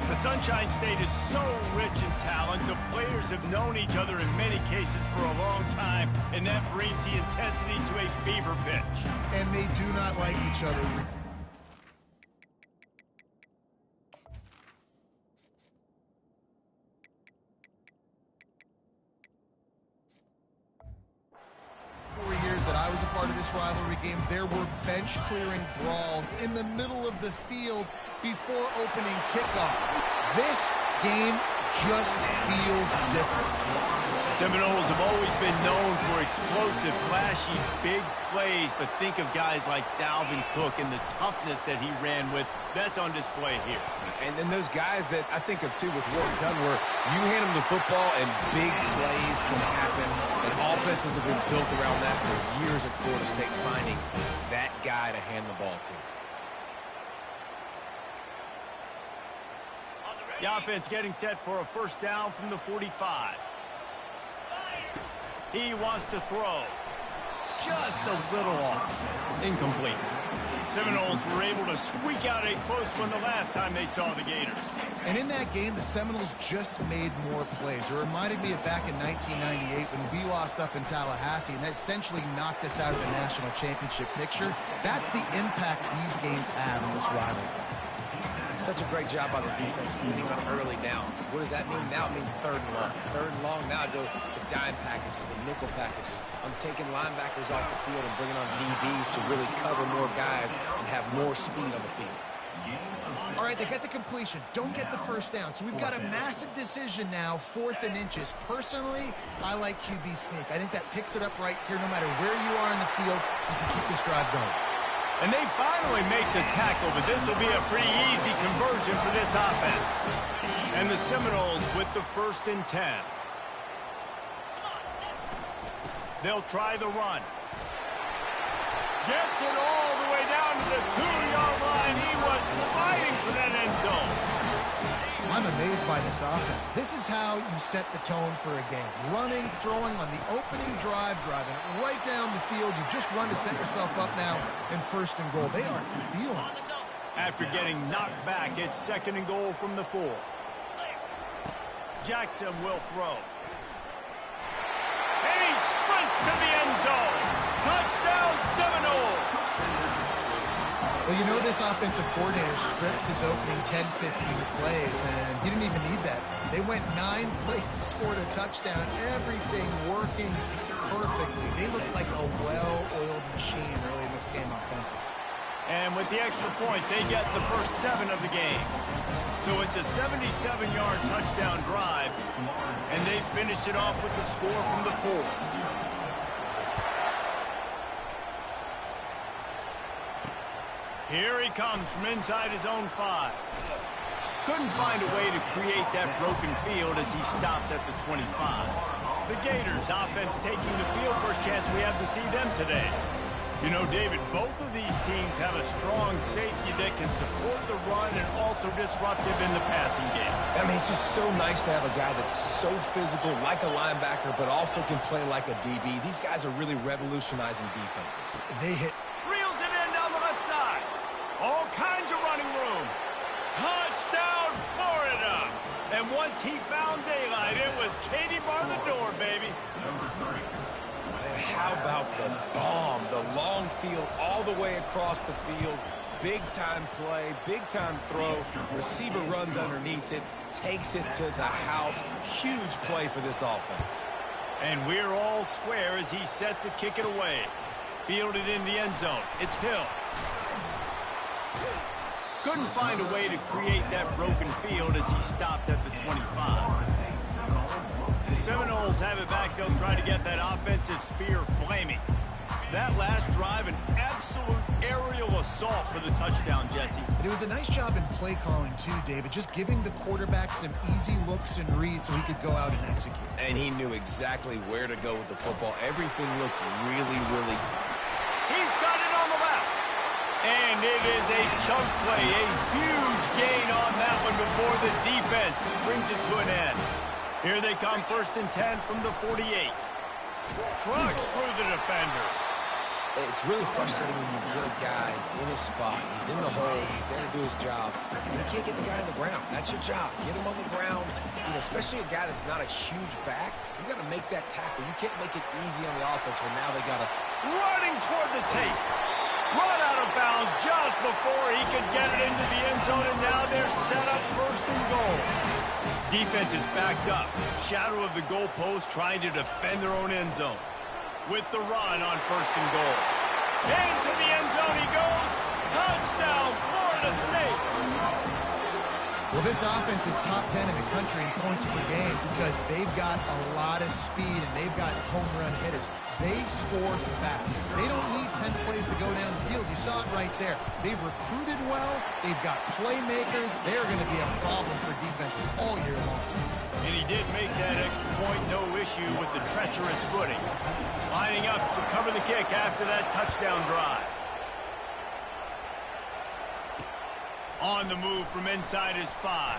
The Sunshine State is so rich in talent. The players have known each other in many cases for a long time, and that brings the intensity to a fever pitch. And they do not like each other. That I was a part of this rivalry game, there were bench-clearing brawls in the middle of the field before opening kickoff. This game just feels different. Seminoles have always been known for explosive, flashy, big plays, but think of guys like Dalvin Cook and the toughness that he ran with. That's on display here. And then those guys that I think of, too, with Ward Dunwer, you hand them the football and big plays can happen. And offenses have been built around that for years at Florida State, finding that guy to hand the ball to. The offense getting set for a first down from the 45. He wants to throw. Just a little off. Incomplete. Seminoles were able to squeak out a close one the last time they saw the Gators. And in that game, the Seminoles just made more plays. It reminded me of back in 1998 when we lost up in Tallahassee, and that essentially knocked us out of the national championship picture. That's the impact these games have in this rivalry. Such a great job by the defense winning on early downs. What does that mean? Now it means third and long. Third and long, now I go to dime packages, to nickel packages. I'm taking linebackers off the field and bringing on DBs to really cover more guys and have more speed on the field. All right, they get the completion. Don't get the first down. So we've got a massive decision now, 4th and inches. Personally, I like QB sneak. I think that picks it up right here. No matter where you are in the field, you can keep this drive going. And they finally make the tackle, but this will be a pretty easy conversion for this offense. And the Seminoles with the 1st and 10. They'll try the run. Gets it all the way down to the 2-yard line. He was fighting for that end zone. I'm amazed by this offense. This is how you set the tone for a game. Running, throwing on the opening drive, driving it right down the field. You just run to set yourself up now in 1st and goal. They are feeling it. After getting knocked back, it's 2nd and goal from the 4. Jackson will throw. And he sprints to the end zone. Touchdown, Seminoles. Well, you know this offensive coordinator strips his opening 10, 15 plays, and he didn't even need that. They went 9 plays and scored a touchdown. Everything working perfectly. They looked like a well-oiled machine early in this game offensively. And with the extra point, they get the first 7 of the game. So it's a 77-yard touchdown drive, and they finished it off with the score from the 4. Here he comes from inside his own 5. Couldn't find a way to create that broken field as he stopped at the 25. The Gators offense taking the field. First chance we have to see them today. You know, David, both of these teams have a strong safety that can support the run and also disruptive in the passing game. I mean, it's just so nice to have a guy that's so physical, like a linebacker, but also can play like a DB. These guys are really revolutionizing defenses. They hit. Reels it in down the left side. All kinds of running room. Touchdown, Florida. And once he found daylight, it was Katie bar the door, baby. And how about the bomb, the long field all the way across the field, Big-time play, big-time throw. Receiver runs underneath it, takes it to the house. Huge play for this offense. And we're all square as he's set to kick it away. Fielded in the end zone. It's Hill. Couldn't find a way to create that broken field as he stopped at the 25. The Seminoles have it back. They'll try to get that offensive spear flaming. That last drive, an absolute aerial assault for the touchdown, Jesse. It was a nice job in play calling, too, David. Just giving the quarterback some easy looks and reads so he could go out and execute. And he knew exactly where to go with the football. Everything looked really, really... He's got it on the left. And it is a chunk play, a huge gain on that one before the defense brings it to an end. Here they come, 1st and 10 from the 48. Trucks through the defender. It's really frustrating when you get a guy in his spot. He's in the hole. He's there to do his job. And you can't get the guy on the ground. That's your job. Get him on the ground. You know, especially a guy that's not a huge back. You got to make that tackle. You can't make it easy on the offense where now they got to... Running toward the tape. Run out of bounds just before he could get it into the end zone, and now they're set up 1st and goal. Defense is backed up. Shadow of the goalpost trying to defend their own end zone. With the run on 1st and goal. Into the end zone he goes. Touchdown, Florida State. Well, this offense is top 10 in the country in points per game because they've got a lot of speed and they've got home run hitters. They score fast. They don't need 10 plays to go down the field. You saw it right there. They've recruited well. They've got playmakers. They're going to be a problem for defenses all year long. And he did make that extra point, no issue with the treacherous footing. Lining up to cover the kick after that touchdown drive. On the move from inside his 5.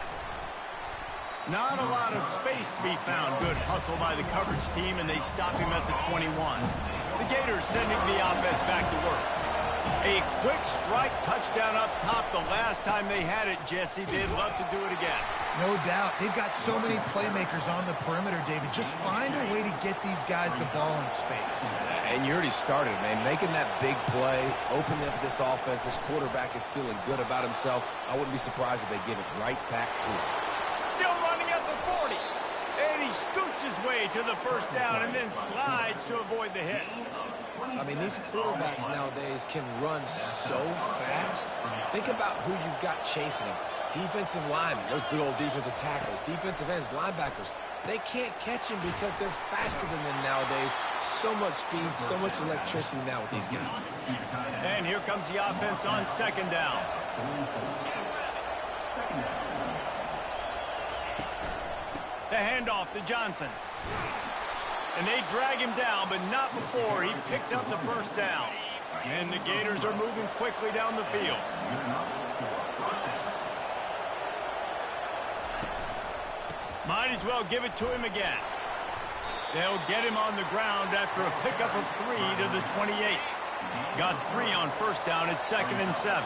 Not a lot of space to be found. Good hustle by the coverage team, and they stop him at the 21. The Gators sending the offense back to work. A quick strike touchdown up top the last time they had it, Jesse. They'd love to do it again. No doubt. They've got so many playmakers on the perimeter, David. Just find a way to get these guys the ball in space. And you already started, man. Making that big play, opening up this offense. This quarterback is feeling good about himself. I wouldn't be surprised if they give it right back to him. Still running at the 40. And he scoots his way to the 1st down and then slides to avoid the hit. I mean, these quarterbacks nowadays can run so fast. Think about who you've got chasing him. Defensive linemen, those big old defensive tackles, defensive ends, linebackers. They can't catch him because they're faster than them nowadays. So much speed, so much electricity now with these guys. And here comes the offense on 2nd down. The handoff to Johnson. And they drag him down, but not before he picks up the 1st down. And the Gators are moving quickly down the field. Might as well give it to him again. They'll get him on the ground after a pickup of 3 to the 28. Got 3 on 1st down at 2nd and 7.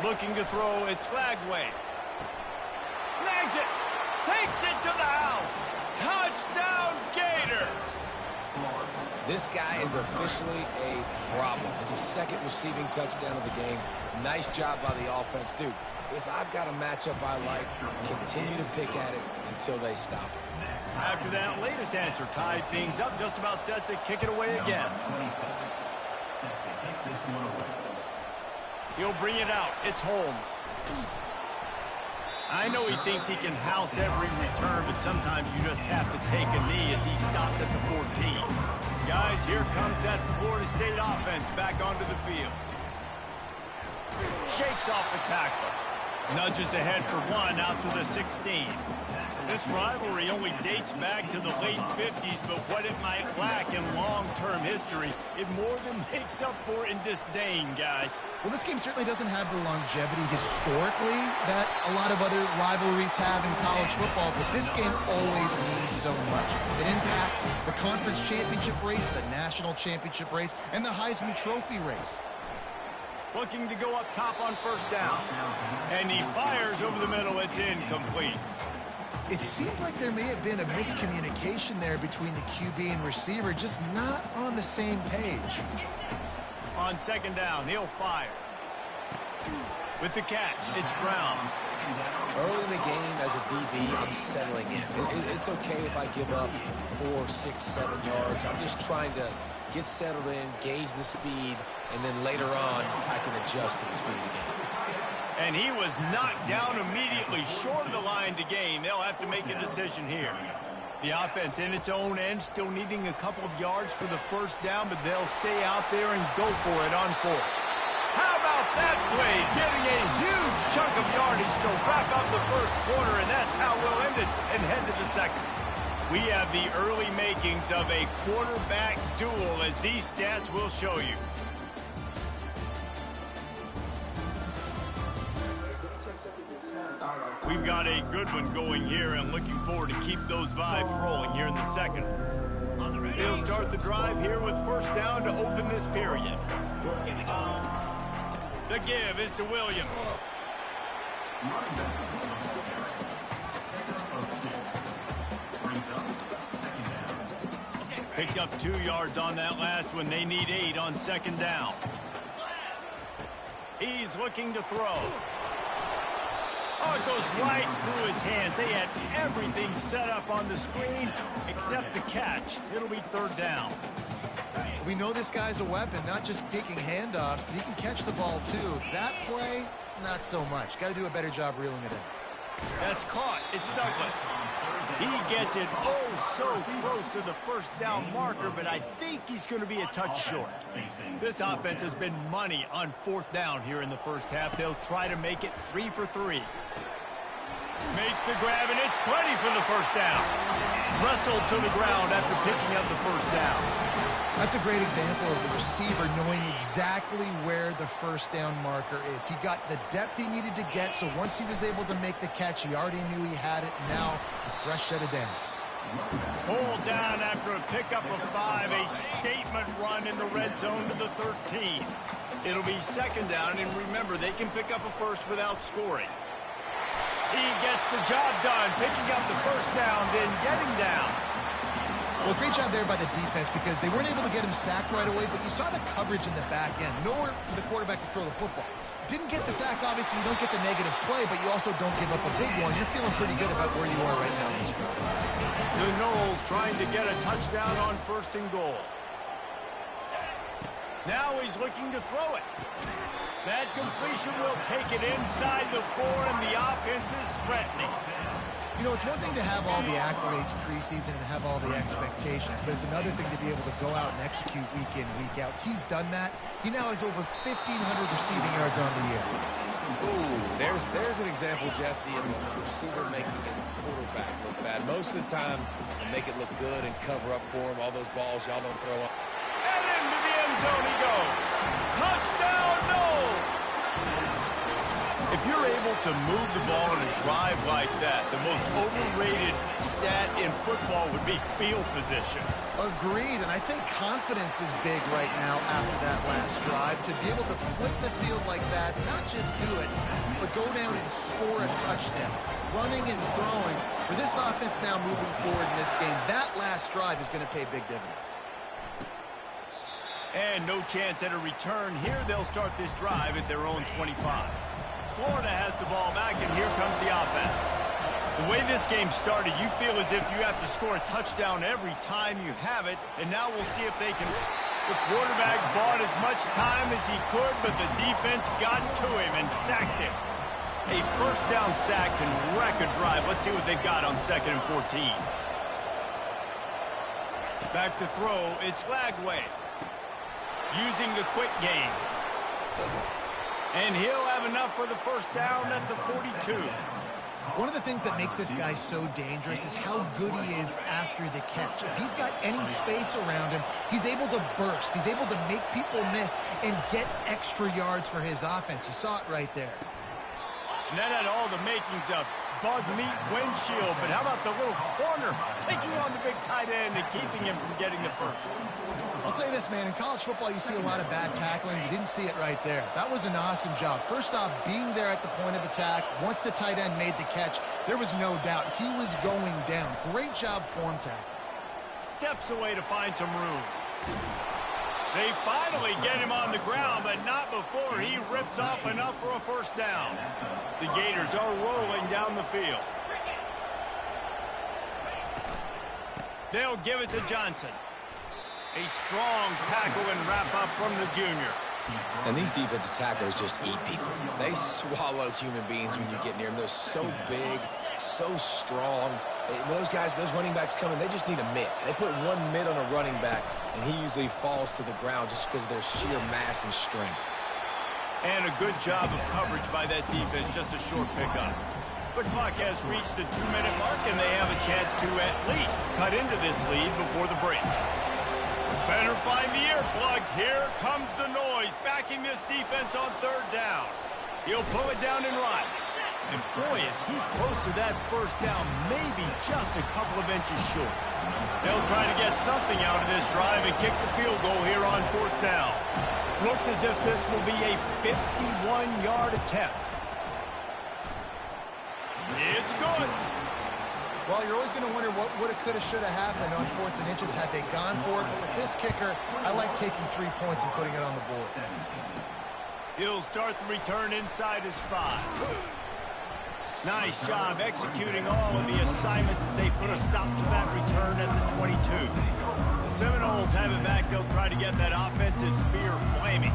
Looking to throw, it's Flagway. Snags it. Takes it to the house. Touchdown, Gators. This guy is officially a problem. His 2nd receiving touchdown of the game. Nice job by the offense. Dude, if I've got a matchup I like, continue to pick at it until they stop it. After that latest answer tied things up, just about set to kick it away again. He'll bring it out. It's Holmes. I know he thinks he can house every return, but sometimes you just have to take a knee as he stopped at the 14. Guys, here comes that Florida State offense back onto the field. Shakes off the tackle. Nudges ahead for 1 out to the 16. This rivalry only dates back to the late 50s, but what it might lack in long-term history, it more than makes up for in disdain, guys. Well, this game certainly doesn't have the longevity historically that a lot of other rivalries have in college football, but this game always means so much. It impacts the conference championship race, the national championship race, and the Heisman Trophy race. Looking to go up top on 1st down. And he fires over the middle. It's incomplete. It seemed like there may have been a miscommunication there between the QB and receiver, just not on the same page. On second down, he'll fire. With the catch, it's Brown. Early in the game, as a DB, I'm settling in. It's okay if I give up 4, 6, 7 yards. I'm just trying to get settled in, gauge the speed, and then later on, I can adjust to the speed of the game. And he was knocked down immediately short of the line to gain. They'll have to make a decision here. The offense in its own end still needing a couple of yards for the first down, but they'll stay out there and go for it on 4th. How about that play? Getting a huge chunk of yardage to wrap up the first quarter, and that's how we'll end it and head to the second. We have the early makings of a quarterback duel, as these stats will show you. We've got a good one going here, and looking forward to keep those vibes rolling here in the second. They'll start the drive here with first down to open this period. The give is to Williams. Picked up 2 yards on that last one. They need 8 on second down. He's looking to throw. Oh, it goes right through his hands. They had everything set up on the screen except the catch. It'll be third down. We know this guy's a weapon, not just taking handoffs, but he can catch the ball too. That play, not so much. Got to do a better job reeling it in. That's caught. It's Douglas. He gets it so close to the first down marker, but I think he's going to be a touch short. This offense has been money on 4th down here in the first half. They'll try to make it 3 for 3. Makes the grab, and it's plenty for the first down. Wrestled to the ground after picking up the first down. That's a great example of the receiver knowing exactly where the first down marker is. He got the depth he needed to get, so once he was able to make the catch, he already knew he had it. Now, a fresh set of downs. Pulled down after a pickup of 5, a statement run in the red zone to the 13. It'll be second down, and remember, they can pick up a first without scoring. He gets the job done, picking up the first down, then getting down. Well, great job there by the defense because they weren't able to get him sacked right away, but you saw the coverage in the back end. Nowhere for the quarterback to throw the football. Didn't get the sack, obviously, you don't get the negative play, but you also don't give up a big one. You're feeling pretty good about where you are right now. The Knowles trying to get a touchdown on 1st and goal. Now he's looking to throw it. That completion will take it inside the 4, and the offense is threatening. You know, it's one thing to have all the accolades preseason and have all the expectations, but it's another thing to be able to go out and execute week in, week out. He's done that. He now has over 1,500 receiving yards on the year. Ooh, there's an example, Jesse, of the receiver making his quarterback look bad. Most of the time, they make it look good and cover up for him. All those balls y'all don't throw up. And into the end zone he goes. Touchdown, Knowles! If you're able to move the ball in a drive like that, the most overrated stat in football would be field position. Agreed, and I think confidence is big right now after that last drive. To be able to flip the field like that, not just do it, but go down and score a touchdown. Running and throwing. For this offense now moving forward in this game, that last drive is going to pay big dividends. And no chance at a return here. They'll start this drive at their own 25. Florida has the ball back, and here comes the offense. The way this game started, you feel as if you have to score a touchdown every time you have it, and now we'll see if they can. The quarterback bought as much time as he could, but the defense got to him and sacked him. A first down sack can wreck a drive. Let's see what they've got on 2nd and 14. Back to throw, it's Lagway. Using the quick game. And he'll have enough for the first down at the 42. One of the things that makes this guy so dangerous is how good he is after the catch. If he's got any space around him, he's able to burst. He's able to make people miss and get extra yards for his offense. You saw it right there. And that had all the makings of bug meat windshield. But how about the little corner taking on the big tight end and keeping him from getting the first? I'll say this, man. In college football, you see a lot of bad tackling. You didn't see it right there. That was an awesome job. First off, being there at the point of attack. Once the tight end made the catch, there was no doubt he was going down. Great job form tackling. Steps away to find some room. They finally get him on the ground, but not before he rips off enough for a first down. The Gators are rolling down the field. They'll give it to Johnson. A strong tackle and wrap-up from the junior. And these defensive tackles just eat people. They swallow human beings when you get near them. They're so big, so strong. Those guys, those running backs coming, they just need a mitt. They put one mitt on a running back, and he usually falls to the ground just because of their sheer mass and strength. And a good job of coverage by that defense, just a short pickup. The clock has reached the 2-minute mark, and they have a chance to at least cut into this lead before the break. Better find the earplugs. Here comes the noise, backing this defense on third down. He'll pull it down and run. And boy, is he close to that first down, maybe just a couple of inches short. They'll try to get something out of this drive and kick the field goal here on fourth down. Looks as if this will be a 51-yard attempt. It's good. Well, you're always going to wonder what woulda, coulda, shoulda happened on 4th and inches had they gone for it. But with this kicker, I like taking 3 points and putting it on the board. He'll start the return inside his 5. Nice job executing all of the assignments as they put a stop to that return at the 22. The Seminoles have it back. They'll try to get that offensive spear flaming.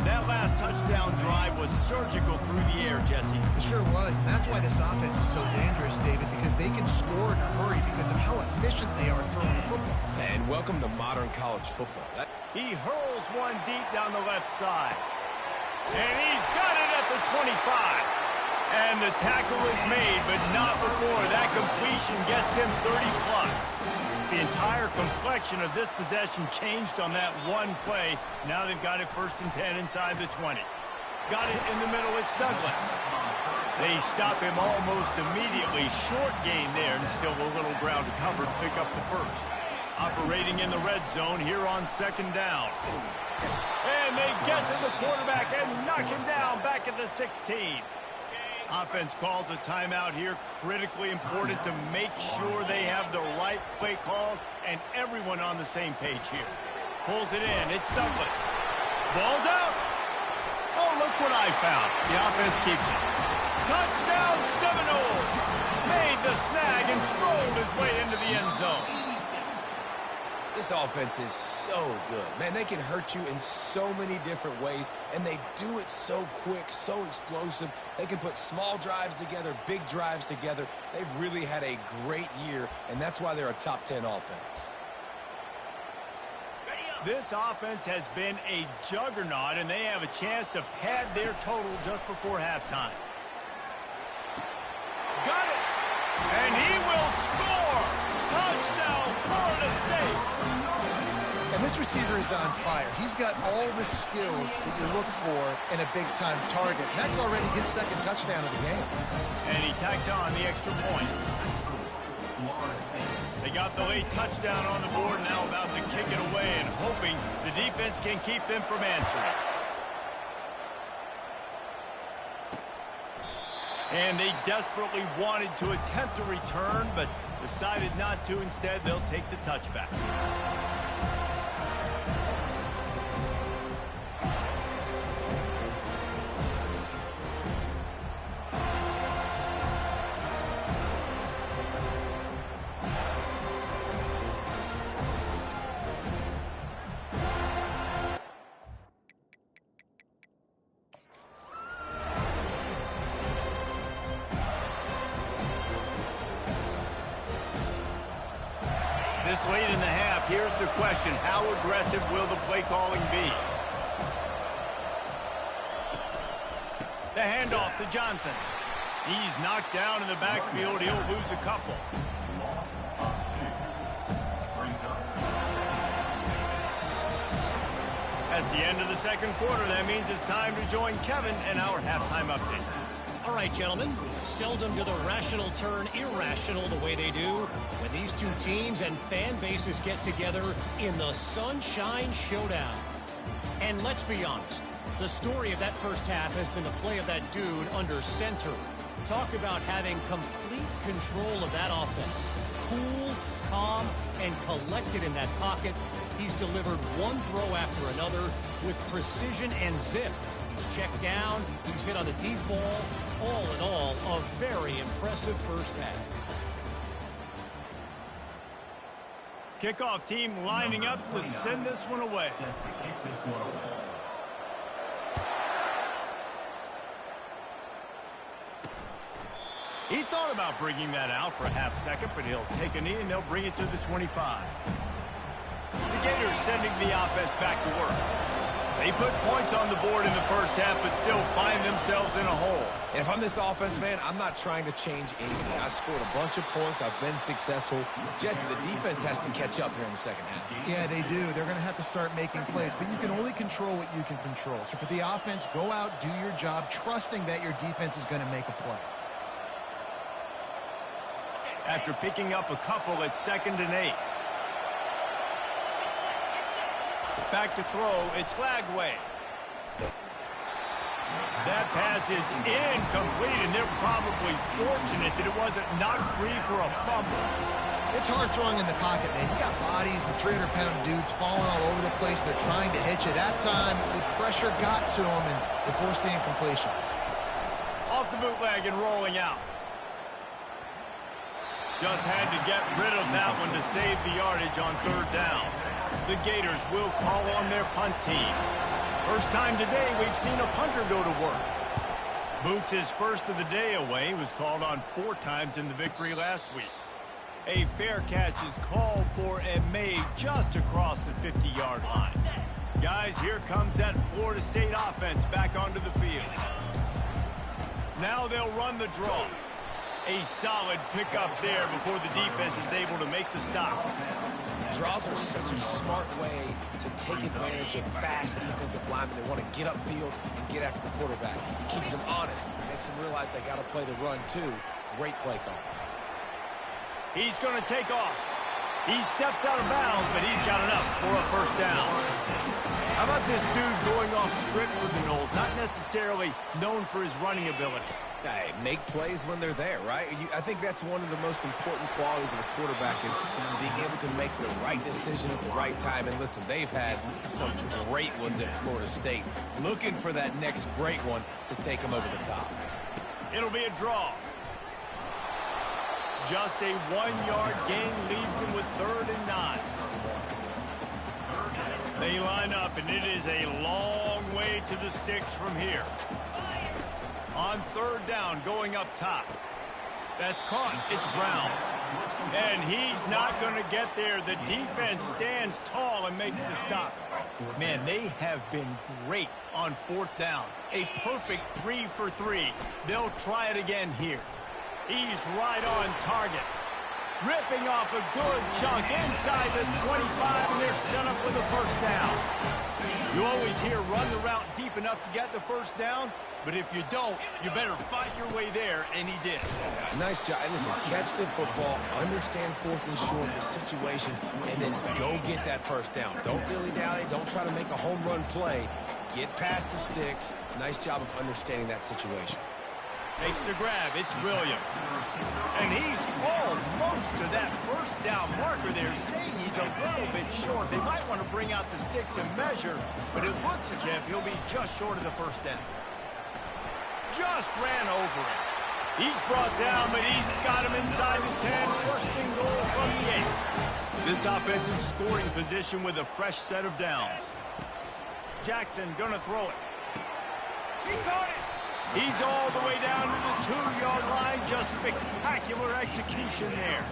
That last touchdown drive was surgical through the air, Jesse. It sure was, and that's why this offense is so dangerous, David, because they can score in a hurry because of how efficient they are throwing the football. And welcome to modern college football. He hurls one deep down the left side. And he's got it at the 25. And the tackle is made, but not before that completion gets him 30-plus. The entire complexion of this possession changed on that one play. Now they've got it 1st and 10 inside the 20. Got it in the middle, it's Douglas. They stop him almost immediately. Short gain there, and still a little ground to cover to pick up the first. Operating in the red zone here on 2nd down. And they get to the quarterback and knock him down back at the 16. Offense calls a timeout here. Critically important to make sure they have the right play call and everyone on the same page here. Pulls it in. It's Douglas. Ball's out. Oh, look what I found. The offense keeps it. Touchdown Seminoles. Made the snag and strolled his way into the end zone. This offense is so good. Man, they can hurt you in so many different ways, and they do it so quick, so explosive. They can put small drives together, big drives together. They've really had a great year, and that's why they're a top 10 offense. This offense has been a juggernaut, and they have a chance to pad their total just before halftime. Got it! And he will score! Touchdown, Florida State! And this receiver is on fire. He's got all the skills that you look for in a big-time target. And that's already his 2nd touchdown of the game. And he tacked on the extra point. They got the late touchdown on the board, now about to kick it away and hoping the defense can keep them from answering. And they desperately wanted to attempt a return, but decided not to. Instead, they'll take the touchback. This late in the half, here's the question. How aggressive will the play calling be? The handoff to Johnson. He's knocked down in the backfield. He'll lose a couple. That's the end of the 2nd quarter. That means it's time to join Kevin in our halftime update. All right, gentlemen, seldom do the rational turn irrational the way they do when these two teams and fan bases get together in the Sunshine Showdown. And let's be honest, the story of that first half has been the play of that dude under center. Talk about having complete control of that offense. Cool, calm and collected in that pocket. He's delivered one throw after another with precision and zip. He's checked down. He's hit on the deep ball. All in all, a very impressive first half. Kickoff team lining up to send this one away. He thought about bringing that out for a half second, but he'll take a knee and they'll bring it to the 25. The Gators sending the offense back to work. They put points on the board in the first half, but still find themselves in a hole. And if I'm this offense, man, I'm not trying to change anything. I scored a bunch of points. I've been successful. Jesse, the defense has to catch up here in the second half. Yeah, they do. They're going to have to start making plays, but you can only control what you can control. So for the offense, go out, do your job, trusting that your defense is going to make a play. After picking up a couple at 2nd and 8. Back to throw, it's Lagway. That pass is incomplete, and they're probably fortunate that it wasn't knocked free for a fumble. It's hard throwing in the pocket, man. You got bodies and 300-pound dudes falling all over the place. They're trying to hit you. That time, the pressure got to them, and they forced the incompletion. Off the bootleg and rolling out. Just had to get rid of that one to save the yardage on 3rd down. The Gators will call on their punt team. First time today we've seen a punter go to work. Boots' first of the day away was called on 4 times in the victory last week. A fair catch is called for and made just across the 50-yard line. Guys, here comes that Florida State offense back onto the field. Now they'll run the draw. A solid pickup there before the defense is able to make the stop. Draws are such a smart way to take advantage of fast defensive linemen. They want to get upfield and get after the quarterback. Keeps them honest. Makes them realize they got to play the run, too. Great play call. He's going to take off. He steps out of bounds, but he's got enough for a first down. How about this dude going off script for the Noles? Not necessarily known for his running ability. Hey, make plays when they're there, right? I think that's one of the most important qualities of a quarterback is being able to make the right decision at the right time. And listen, they've had some great ones at Florida State. Looking for that next great one to take them over the top. It'll be a draw. Just a 1-yard gain leaves them with 3rd and 9. They line up, and it is a long way to the sticks from here. On 3rd down, going up top. That's caught. It's Brown. And he's not going to get there. The defense stands tall and makes the stop. Man, they have been great on 4th down. A perfect 3 for 3. They'll try it again here. He's right on target. Ripping off a good chunk inside the 25, and they're set up with a first down. You always hear run the route deep enough to get the first down, but if you don't, you better fight your way there, and he did. Nice job. And listen, catch the football, understand 4th and short, the situation, and then go get that first down. Don't dilly-dally. Don't try to make a home run play. Get past the sticks. Nice job of understanding that situation. Makes the grab. It's Williams. And he's almost to that first down marker there, saying he's a little bit short. They might want to bring out the sticks and measure, but it looks as if he'll be just short of the first down. Just ran over him. He's brought down, but he's got him inside the 10. First and goal from the 8. This offensive scoring position with a fresh set of downs. Jackson gonna throw it. He caught it. He's all the way down to the 2-yard line. Just spectacular execution there.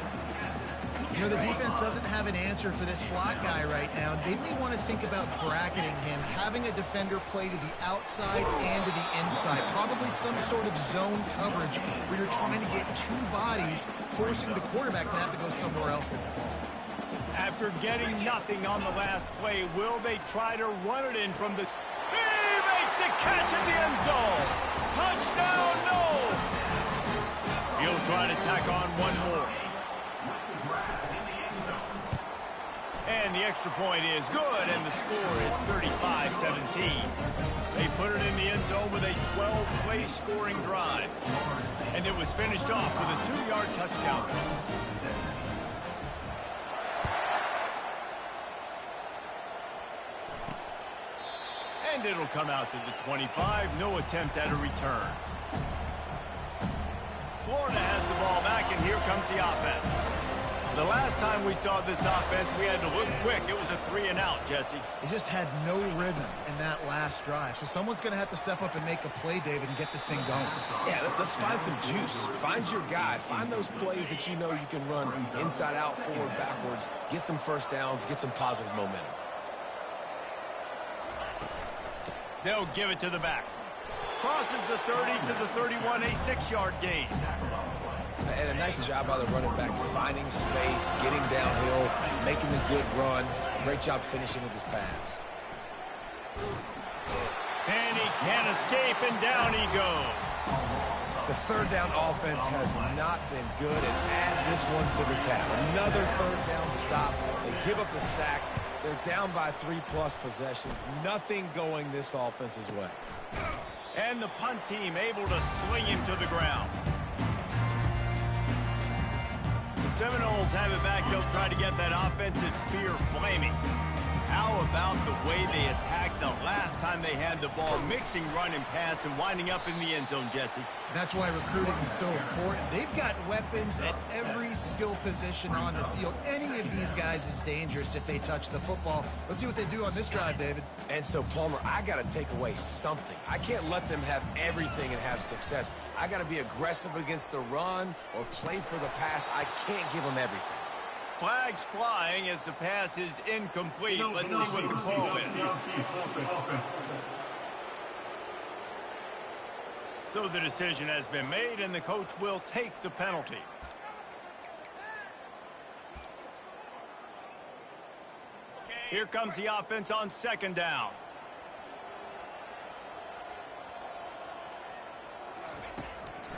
You know, the defense doesn't have an answer for this slot guy right now. They may want to think about bracketing him, having a defender play to the outside and to the inside. Probably some sort of zone coverage where you're trying to get 2 bodies, forcing the quarterback to have to go somewhere else with the ball. After getting nothing on the last play, will they try to run it in from the... He makes the catch in the end zone! Touchdown, no! He'll try to tack on one more. And the extra point is good, and the score is 35-17. They put it in the end zone with a 12-play scoring drive. And it was finished off with a 2-yard touchdown. And it'll come out to the 25. No attempt at a return. Florida has the ball back, and here comes the offense. The last time we saw this offense, we had to look quick. It was a 3-and-out, Jesse. They just had no rhythm in that last drive. So someone's going to have to step up and make a play, David, and get this thing going. Yeah, let's find some juice. Find your guy. Find those plays that you know you can run inside out, forward, backwards. Get some first downs. Get some positive momentum. They'll give it to the back. Crosses the 30 to the 31, a 6-yard gain. And a nice job by the running back, finding space, getting downhill, making a good run. Great job finishing with his pads. And he can't escape, and down he goes. The third down offense has not been good, and add this one to the tab. Another third down stop. They give up the sack. They're down by 3+ possessions. Nothing going this offense's way. And the punt team able to sling him to the ground. The Seminoles have it back. They'll try to get that offensive spear flaming. How about the way they attacked the last time they had the ball, mixing run and pass and winding up in the end zone, Jesse? That's why recruiting is so important. They've got weapons at every skill position on the field. Any of these guys is dangerous if they touch the football. Let's see what they do on this drive, David. And so, Palmer, I got to take away something. I can't let them have everything and have success. I got to be aggressive against the run or play for the pass. I can't give them everything. Flags flying as the pass is incomplete. Let's see what the call is. So the decision has been made, and the coach will take the penalty. Here comes the offense on 2nd down.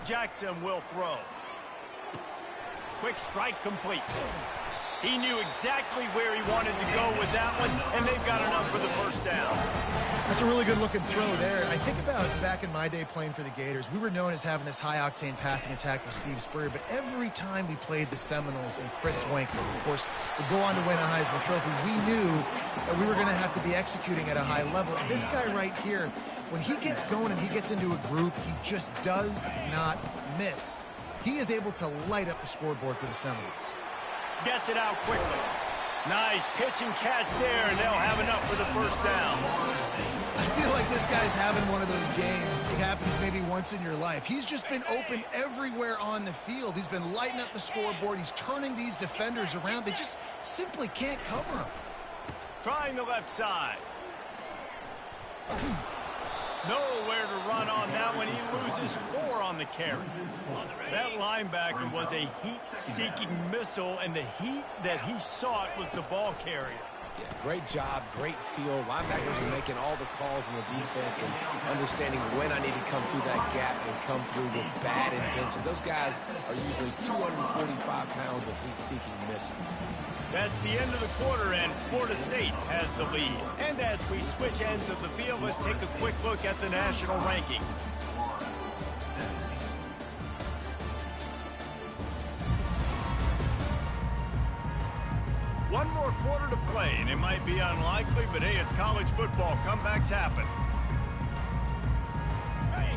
Jackson will throw. Quick strike complete. He knew exactly where he wanted to go with that one, and they've got enough for the first down. That's a really good-looking throw there. I think about back in my day playing for the Gators, we were known as having this high-octane passing attack with Steve Spurrier, but every time we played the Seminoles and Chris Wankman, of course, would go on to win a Heisman Trophy, we knew that we were going to have to be executing at a high level. This guy right here, when he gets going and he gets into a groove, he just does not miss. He is able to light up the scoreboard for the Seminoles. Gets it out quickly. Nice pitch and catch there, and they'll have enough for the first down. I feel like this guy's having one of those games. It happens maybe once in your life. He's just been open everywhere on the field. He's been lighting up the scoreboard. He's turning these defenders around. They just simply can't cover him. Trying the left side. Nowhere to run on that one. He loses 4 on the carry. That linebacker was a heat-seeking missile, and the heat that he sought was the ball carrier. Yeah, great job, great feel. Linebackers are making all the calls in the defense and understanding when I need to come through that gap and come through with bad intentions. Those guys are usually 245 pounds of heat-seeking missile. That's the end of the quarter, and Florida State has the lead. And as we switch ends of the field, let's take a quick look at the national rankings. One more quarter to play, and it might be unlikely, but hey, it's college football. Comebacks happen.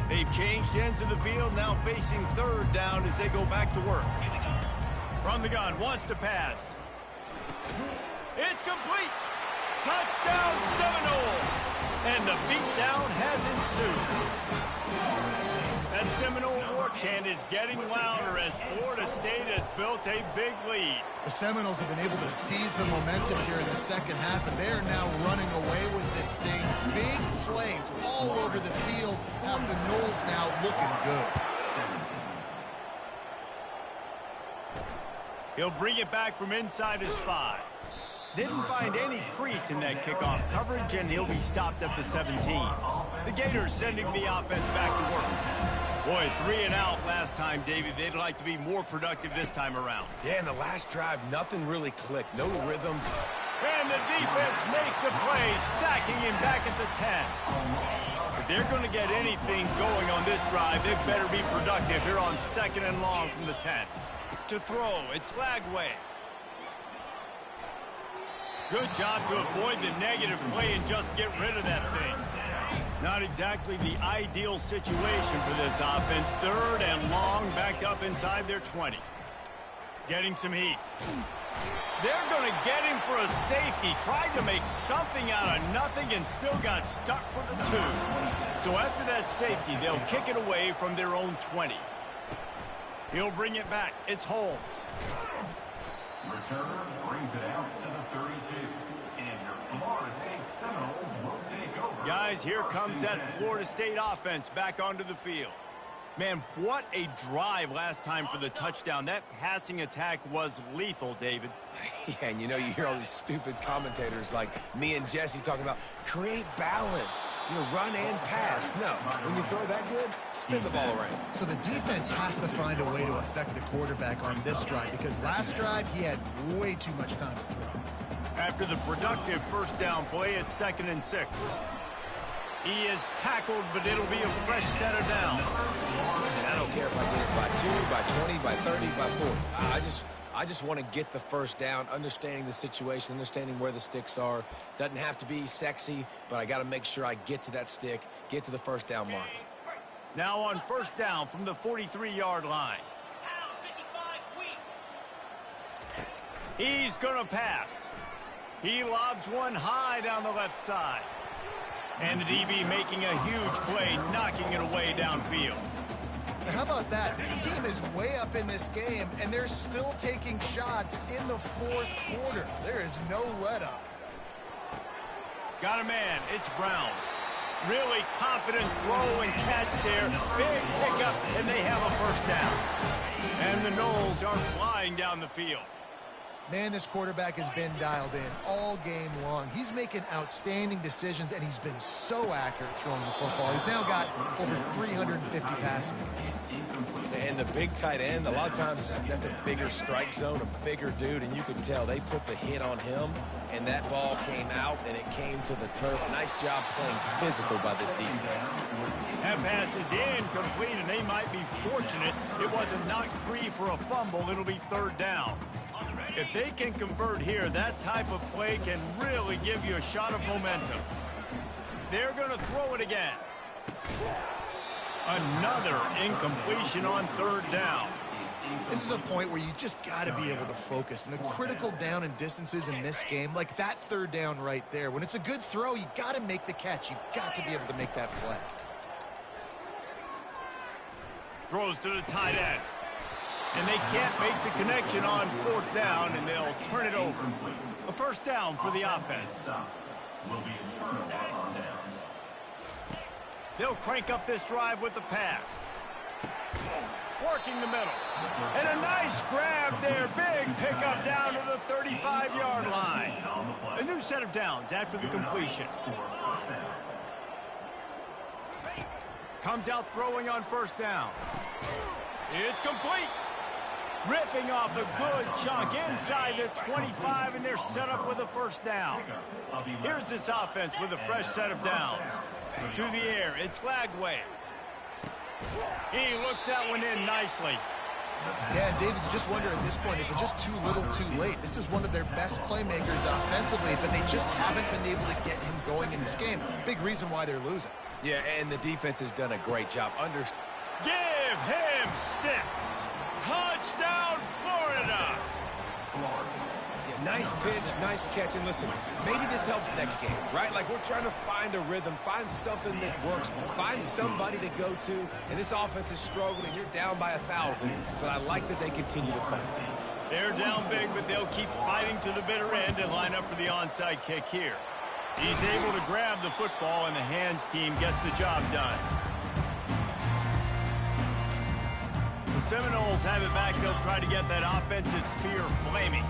They've changed ends of the field, now facing 3rd down as they go back to work. From the gun, wants to pass. It's complete. Touchdown Seminoles. And the beatdown has ensued. That Seminole war chant is getting louder as Florida State has built a big lead. The Seminoles have been able to seize the momentum here in the second half, and they are now running away with this thing. Big plays all over the field. Have the Noles now looking good. He'll bring it back from inside his 5. Didn't find any crease in that kickoff coverage, and he'll be stopped at the 17. The Gators sending the offense back to work. Boy, 3-and-out last time, David. They'd like to be more productive this time around. Yeah, in the last drive, nothing really clicked. No rhythm. And the defense makes a play, sacking him back at the 10. If they're going to get anything going on this drive, they better be productive here on 2nd and long from the 10. To throw, it's Lagway. Good job to avoid the negative play and just get rid of that thing. Not exactly the ideal situation for this offense. Third and long, backed up inside their 20. Getting some heat. They're going to get him for a safety. Tried to make something out of nothing and still got stuck for the 2. So after that safety, they'll kick it away from their own 20. He'll bring it back. It's Holmes. Returner brings it out to the 32. And your Florida State Seminoles will take over. Guys, here comes that Florida State offense back onto the field. Man, what a drive last time for the touchdown. That passing attack was lethal, David. Yeah, and you hear all these stupid commentators like me and Jesse talking about create balance, run and pass. No, when you throw that good, spin the ball around. So the defense has to find a way to affect the quarterback on this drive because last drive he had way too much time to throw. After the productive first down play, it's 2nd and 6. He is tackled, but it'll be a fresh set of downs. I don't care if I get it by 2, by 20, by 30, by 40. I just want to get the first down, understanding the situation, understanding where the sticks are. Doesn't have to be sexy, but I got to make sure I get to that stick, get to the first down mark. Now on first down from the 43-yard line. He's going to pass. He lobs one high down the left side. And the DB making a huge play, knocking it away downfield. And how about that? This team is way up in this game, and they're still taking shots in the 4th quarter. There is no let-up. Got a man. It's Brown. Really confident throw and catch there. Big pickup, and they have a first down. And the Noles are flying down the field. Man, this quarterback has been dialed in all game long. He's making outstanding decisions, and he's been so accurate throwing the football. He's now got over 350 passing yards. And the big tight end, a lot of times that's a bigger strike zone, a bigger dude, and you can tell they put the hit on him, and that ball came out, and it came to the turf. Nice job playing physical by this defense. That pass is incomplete, and they might be fortunate it wasn't knocked free for a fumble. It'll be 3rd down. If they can convert here, that type of play can really give you a shot of momentum. They're going to throw it again. Another incompletion on 3rd down. This is a point where you just got to be able to focus. And the critical down and distances in this game, like that 3rd down right there, when it's a good throw, you got to make the catch. You've got to be able to make that play. Throws to the tight end. And they can't make the connection on 4th down, and they'll turn it over. A first down for the offense. Will be a turnover on downs. They'll crank up this drive with the pass. Working the middle. And a nice grab there. Big pickup down to the 35-yard line. A new set of downs after the completion. Comes out throwing on first down. It's complete. Ripping off a good chunk inside the 25, and they're set up with a first down. Here's this offense with a fresh set of downs. To the air, it's Lagway. He looks that one in nicely. Yeah, and David, you just wonder at this point, is it just too little too late? This is one of their best playmakers offensively, but they just haven't been able to get him going in this game. Big reason why they're losing. Yeah, and the defense has done a great job. Give him 6. Touchdown, Florida! Yeah, nice pitch, nice catch. And listen, maybe this helps next game, right? Like we're trying to find a rhythm, find something that works, find somebody to go to. And this offense is struggling. You're down by 1,000, but I like that they continue to fight. They're down big, but they'll keep fighting to the bitter end and line up for the onside kick here. He's able to grab the football, and the hands team gets the job done. The Seminoles have it back. They'll try to get that offensive spear flaming.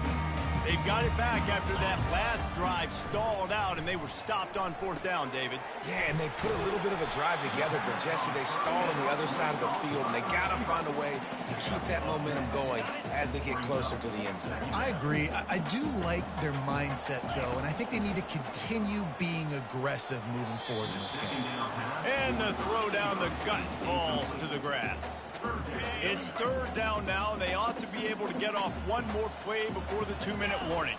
They've got it back after that last drive stalled out, and they were stopped on 4th down, David. Yeah, and they put a little bit of a drive together, but Jesse, they stalled on the other side of the field, and they got to find a way to keep that momentum going as they get closer to the end zone. I agree. I do like their mindset, though, and I think they need to continue being aggressive moving forward in this game. And the throw down the gut falls to the grass. It's 3rd down now. They ought to be able to get off one more play before the 2-minute warning.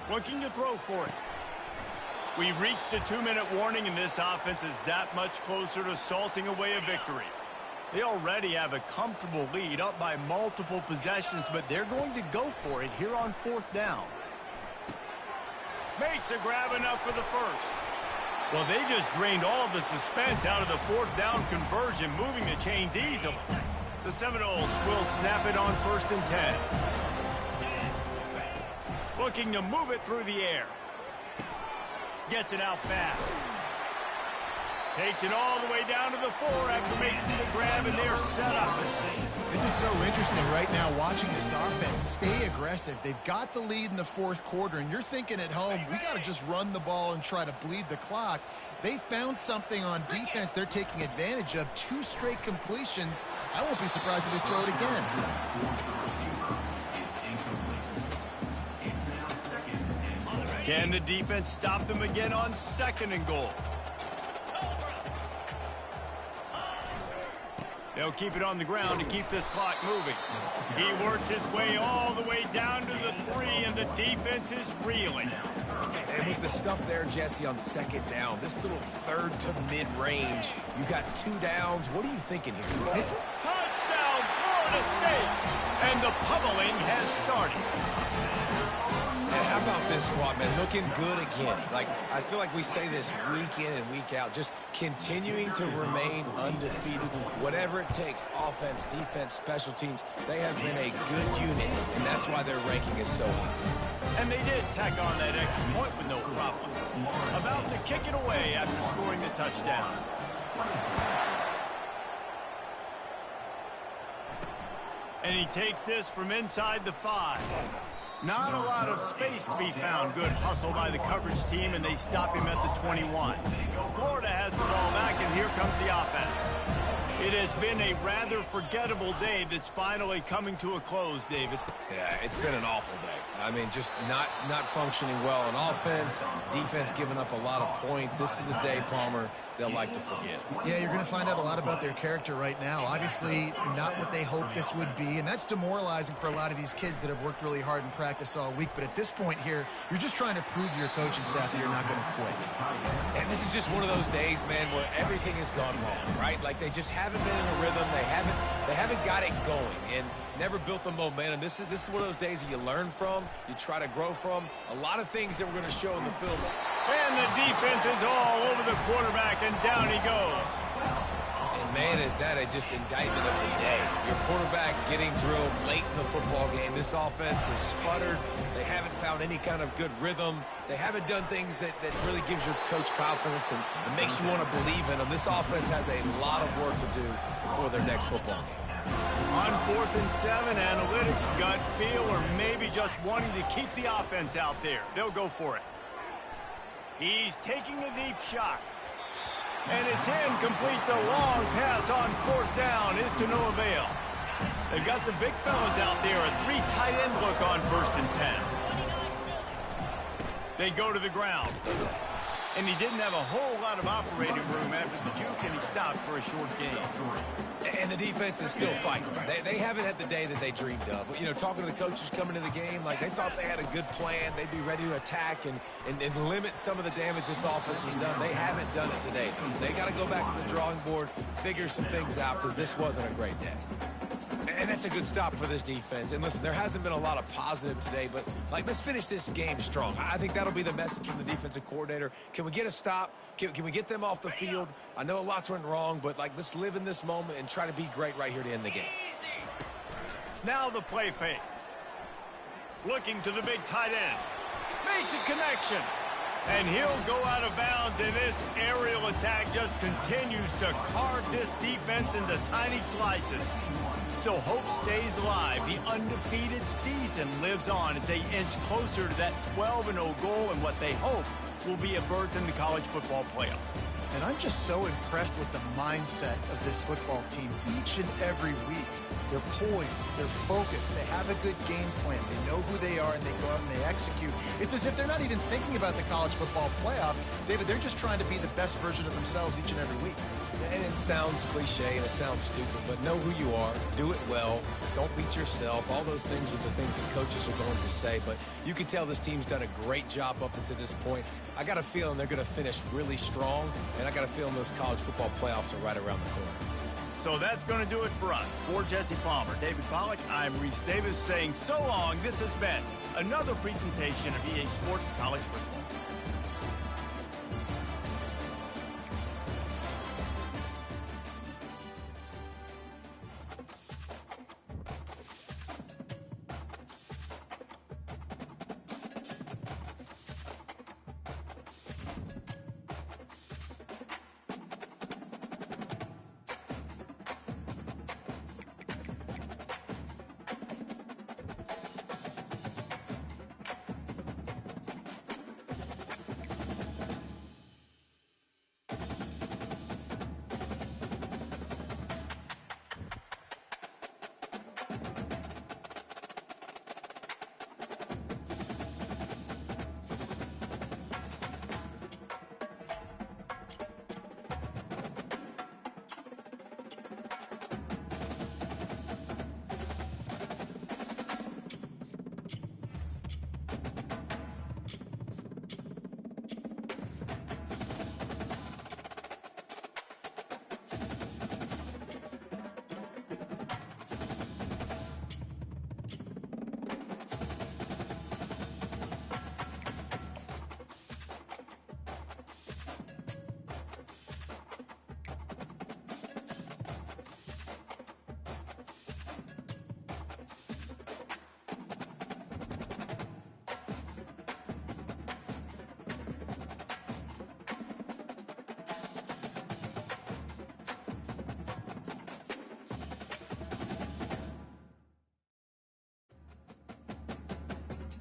Looking to throw for it. We've reached the 2-minute warning, and this offense is that much closer to salting away a victory. They already have a comfortable lead, up by multiple possessions, but they're going to go for it here on 4th down. Makes a grab enough for the first. Well, they just drained all of the suspense out of the 4th down conversion, moving the chains easily. The Seminoles will snap it on 1st and 10. Looking to move it through the air. Gets it out fast. Takes it all the way down to the 4 after making the grab, and they're set up. This is so interesting right now watching this offense stay aggressive. They've got the lead in the 4th quarter, and you're thinking at home, we got to just run the ball and try to bleed the clock. They found something on defense they're taking advantage of. 2 straight completions. I won't be surprised if they throw it again. Can the defense stop them again on 2nd and goal? They'll keep it on the ground to keep this clock moving. He works his way all the way down to the 3, and the defense is reeling. And with the stuff there, Jesse, on 2nd down, this little 3rd to mid-range, you got 2 downs. What are you thinking here? Touchdown, Florida State! And the pummeling has started. And how about this squad, man? Looking good again. Like, I feel like we say this week in and week out, just continuing to remain undefeated. Whatever it takes, offense, defense, special teams, they have been a good unit, and that's why their ranking is so high. And they did tack on that extra point with no problem. About to kick it away after scoring the touchdown. And he takes this from inside the 5. Not a lot of space to be found. Good hustle by the coverage team, and they stop him at the 21. Florida has the ball back, and here comes the offense. It has been a rather forgettable day that's finally coming to a close, David. Yeah, it's been an awful day. I mean, just not functioning well on offense, defense giving up a lot of points. This is a day, Palmer, they'll like to forget. Yeah, you're going to find out a lot about their character right now. Obviously, not what they hoped this would be, and that's demoralizing for a lot of these kids that have worked really hard in practice all week. But at this point here, you're just trying to prove to your coaching staff that you're not going to quit. And this is just one of those days, man, where everything has gone wrong, right? Like they just haven't been in a rhythm. They haven't got it going and never built the momentum. This is one of those days that you learn from, you try to grow from. A lot of things that we're going to show in the film. And the defense is all over the quarterback, and down he goes. And, man, is that just indictment of the day. Your quarterback getting drilled late in the football game. This offense has sputtered. They haven't found any kind of good rhythm. They haven't done things that really gives your coach confidence and makes you want to believe in them. This offense has a lot of work to do before their next football game. On 4th and 7, analytics, gut feel, or maybe just wanting to keep the offense out there. They'll go for it. He's taking a deep shot. And it's incomplete. The long pass on 4th down is to no avail. They've got the big fellas out there. A 3 tight end look on 1st and 10. They go to the ground. And he didn't have a whole lot of operating room after the juke, and he stopped for a short gain. And the defense is still fighting. They haven't had the day that they dreamed of. You know, talking to the coaches coming to the game, like they thought they had a good plan. They'd be ready to attack and limit some of the damage this offense has done. They haven't done it today. They got to go back to the drawing board, figure some things out, because this wasn't a great day. And that's a good stop for this defense. And listen, there hasn't been a lot of positive today, but like let's finish this game strong. I think that'll be the message from the defensive coordinator. Can we get a stop? Can we get them off the field? I know a lot's went wrong, but like let's live in this moment and try to be great right here to end the game. Now the play fake. Looking to the big tight end. Makes a connection. And he'll go out of bounds, and this aerial attack just continues to carve this defense into tiny slices. So hope stays alive. The undefeated season lives on as they inch closer to that 12-0 goal and what they hope will be a berth in the college football playoff. And I'm just so impressed with the mindset of this football team each and every week. They're poised, they're focused, they have a good game plan, they know who they are, and they go out and they execute. It's as if they're not even thinking about the college football playoff. David, they're just trying to be the best version of themselves each and every week. And it sounds cliche and it sounds stupid, but know who you are. Do it well. Don't beat yourself. All those things are the things that coaches are going to say, but you can tell this team's done a great job up until this point. I got a feeling they're going to finish really strong, and I got a feeling those college football playoffs are right around the corner. So that's going to do it for us. For Jesse Palmer, David Pollack, I'm Reese Davis saying so long. This has been another presentation of EA Sports College Football.